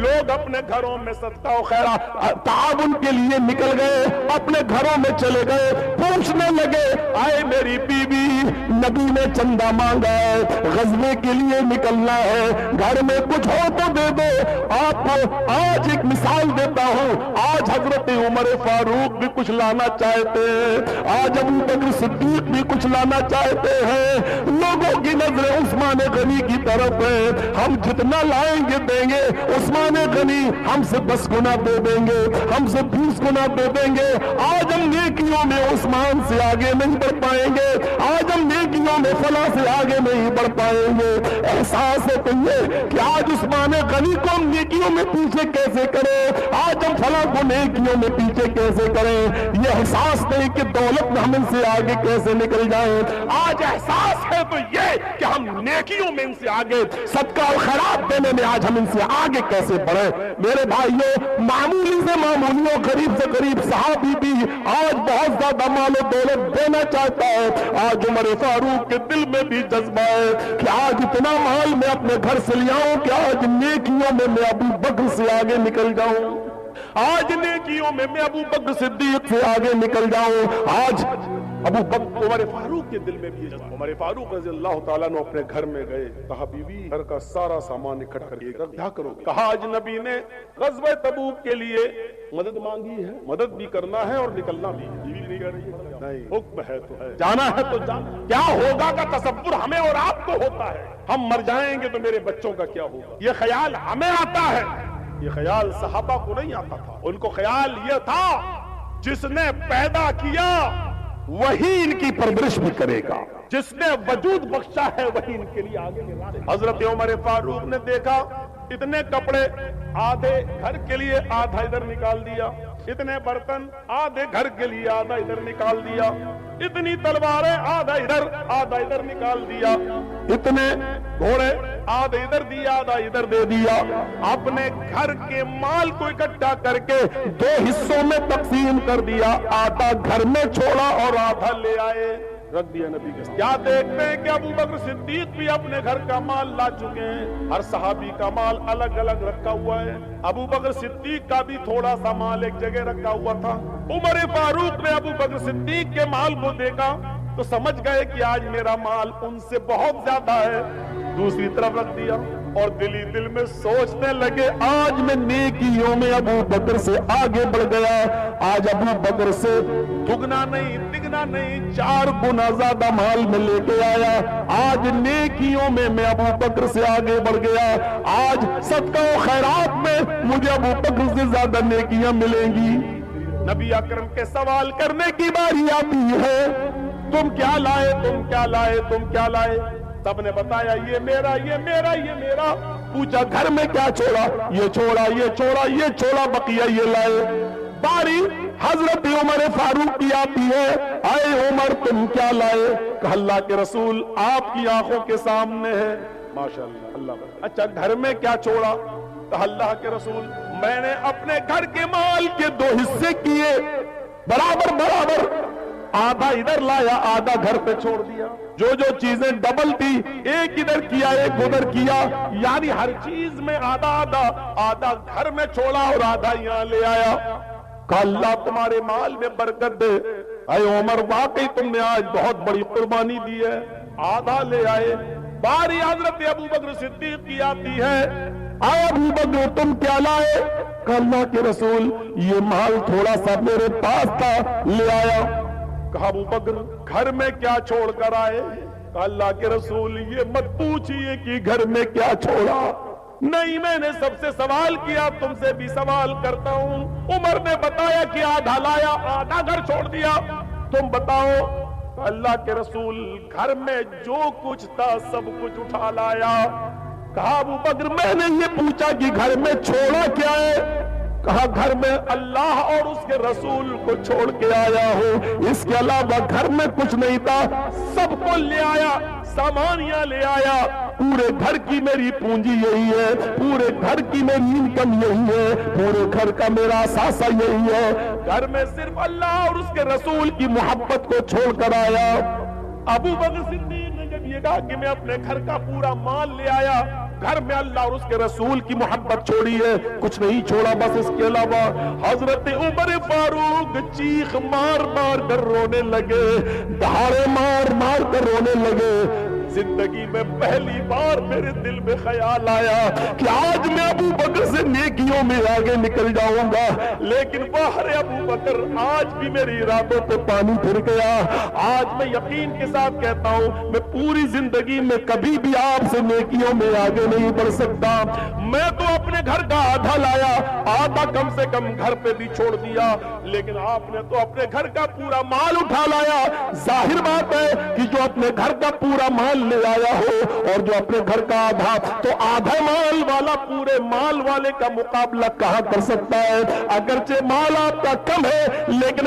Speaker 2: لوگ اپنے گھروں میں صدقہ و خیرات تعاون کے لیے نکل گئے, اپنے گھروں میں چلے گئے, پوچھنے لگے, آئے میری بیوی, نبی نے چندہ مانگا ہے, غزوے کے لیے نکلنا ہے, گھر میں کچھ ہو تو دے دو. آپ کو آج ایک مثال دیتا ہوں. آج حضرت عمر فاروق بھی کچھ لانا چاہتے ہیں, آج ابو بکر صدیق بھی کچھ لانا چاہتے ہیں. لوگوں کی نظر عثمان غنی کی طرف ہے. ہم جتنا لائیں گے دیں گے, عثمان غنی ہم سے 10 گنا دے دیں گے, ہم سے 20 گنا دے دیں گے. آج ہم نیکیوں میں عثمان سے آگے نہیں بڑھ پائیں گے, آج ہم نیکیوں میں فلاں سے آگے نہیں بڑھ پائیں گے. احساس ہے تو یہ کہ آج عثمان غنی کو ہم نیکیوں میں پیچھے کیسے کریں, آج ہم فلاں کو نیکیوں میں پیچھے کیسے کریں. یہ احساس نہیں کہ دولت میں ہم ان سے آگے کیسے نکل جائیں. آج احساس ہے تو یہ کہ ہم نیکیوں میں ان سے آگے, صدقہ و خیرات دینے میں آج ہم ان سے آگے کیسے بڑھے. میرے بھائیوں, معمولی سے معمولیوں, غریب سے غریب صحابی بھی آج بہت زیادہ مال و دولت دینا چاہتا ہے. آج عمر فاروق کے دل میں بھی جذبہ ہے کہ آج اتنا مال میں اپنے گھر سے لے آؤں کہ آج نیکیوں میں ابو بکر سے آگے نکل جاؤں, آج نیکیوں میں ابو بکر صدیق سے آگے نکل جاؤں. آج ابو بکر, عمر فاروق کے دل میں بھی جذبہ. عمر فاروق رضی اللہ تعالیٰ نے اپنے گھر میں گئے, کہا بیوی گھر کا سارا سامان اکٹھا کر کے کیا کرو گے. کہا آج نبی نے غزوہ تبوک کے لیے مدد مانگی ہے, مدد بھی کرنا ہے اور نکلنا بھی ہے. بیوی نہیں کہہ رہی ہے نہیں, حکم ہے تو ہے, جانا ہے تو جانا. کیا ہوگا کا تصور ہمیں اور آپ کو ہوتا ہے. ہم مر جائیں گے تو میرے بچوں کا کیا ہوگا, یہ خیال ہمیں آتا ہے. یہ خیال صحابہ کو نہیں آتا تھا. ان کو خیال یہ تھا جس نے پیدا کیا وہی ان کی پرورش بھی کرے گا, جس نے وجود بخشا ہے وہی ان کے لیے آگے نکالے گا. حضرت عمر فاروق نے دیکھا اتنے کپڑے, آدھے گھر کے لیے, آدھا ادھر نکال دیا. इतने बर्तन आधे घर के लिए आधा इधर निकाल दिया, इतनी तलवारें आधा इधर निकाल दिया, इतने घोड़े आधे इधर दिया आधा इधर दे दिया। अपने घर के माल को इकट्ठा करके 2 हिस्सों में तकसीम कर दिया, आधा घर में छोड़ा और आधा ले आए रख दिया नबी के। क्या देखते हैं कि अबू बकर सिद्दीक भी अपने घर का माल ला चुके हैं, हर सहाबी का माल अलग अलग रखा हुआ है। अबू बकर सिद्दीक का भी थोड़ा सा माल एक जगह रखा हुआ था। उमर फारूक ने अबू बकर सिद्दीक के माल को देखा तो समझ गए कि आज मेरा माल उनसे बहुत ज्यादा है, दूसरी तरफ रख दिया और दिली दिल में सोचने लगे आज मैं नेकियों में अबू बकर से आगे बढ़ गया, आज अबू बकर से दुगना नहीं तिगना नहीं 4 गुना ज्यादा माल में लेके आया, आज नेकियों में मैं अबू बकर से आगे बढ़ गया, आज सदका और खैरात में मुझे अबू बकर से ज्यादा नेकियां मिलेंगी। नबी अकरम के सवाल करने की बारी आती है, तुम क्या लाए, तुम क्या लाए, तुम क्या लाए? सबने बताया ये मेरा, ये मेरा, ये मेरा। पूछा घर में क्या छोड़ा? ये छोड़ा, ये छोड़ा, ये छोड़ा, बकिया ये लाए। बारी हजरत उमर फारूक की आती है, आए उमर तुम क्या लाए? कहा अल्लाह के रसूल आपकी आंखों के सामने है। माशाअल्लाह, अल्लाह। अच्छा घर में क्या छोड़ा? कहा अल्लाह के रसूल मैंने अपने घर के माल के 2 हिस्से किए, बराबर बराबर, आधा इधर लाया आधा घर पे छोड़ दिया। जो जो चीजें डबल थी एक इधर किया एक उधर किया, यानी हर चीज में आधा आधा, आधा घर में छोड़ा और आधा यहाँ ले आया। कहा अल्लाह तुम्हारे माल में बरकत दे। अरे उमर वाकई तुमने आज बहुत बड़ी कुर्बानी दी है, आधा ले आए। बारी हजरत अबू बकर सिद्दीक की आती है, आए अबू बकर तुम क्या लाए? कहा अल्लाह के रसूल ये माल थोड़ा सा मेरे पास था ले आया। कहा अबू बकर घर में क्या छोड़ कर आए? कहा अल्लाह के रसूल ये मत पूछिए कि घर में क्या छोड़ा, नहीं मैंने सबसे सवाल किया, तुमसे भी सवाल करता हूं। उमर ने बताया कि आधा लाया आधा घर छोड़ दिया, तुम बताओ। अल्लाह के रसूल घर में जो कुछ था सब कुछ उठा लाया। कहा अबू बकर मैंने ये पूछा कि घर में छोड़ा क्या है? कहा घर में अल्लाह और उसके रसूल को छोड़ के आया हो, इसके अलावा घर में कुछ नहीं था, सबको ले आया, सामान यहाँ ले आया। पूरे घर की मेरी पूंजी यही है, पूरे घर की मेरी इनकम यही है, पूरे घर का मेरा सासा यही है। घर में सिर्फ अल्लाह और उसके रसूल की मोहब्बत को छोड़कर आया। अबू बकर सिद्दीक ने जब ये कहा कि मैं अपने घर का पूरा माल ले आया, घर में अल्लाह और उसके रसूल की मोहब्बत छोड़ी है, कुछ नहीं छोड़ा बस इसके अलावा। हजरत उमर फारूक चीख मार मार कर रोने लगे, दहाड़े मार मार कर रोने लगे। जिंदगी में पहली बार मेरे दिल में ख्याल आया कि आज मैं अबू बकर से नेकियों में आगे निकल जाऊंगा, लेकिन बाहर अबू बकर आज भी मेरे इरादों पे पानी फिर गया। आज मैं यकीन के साथ कहता हूं मैं पूरी जिंदगी में कभी भी आपसे नेकियों में आगे नहीं बढ़ सकता। मैं तो अपने घर का आधा लाया, आधा कम से कम घर पे भी छोड़ दिया, लेकिन आपने तो अपने घर का पूरा माल उठा लाया। जाहिर बात है कि जो अपने घर का पूरा माल ले आया हो और जो अपने घर का आधा, तो आधा माल वाला पूरे माल वाले का मुकाबला कहां कर सकता है? अगरचे माल आपका कम है लेकिन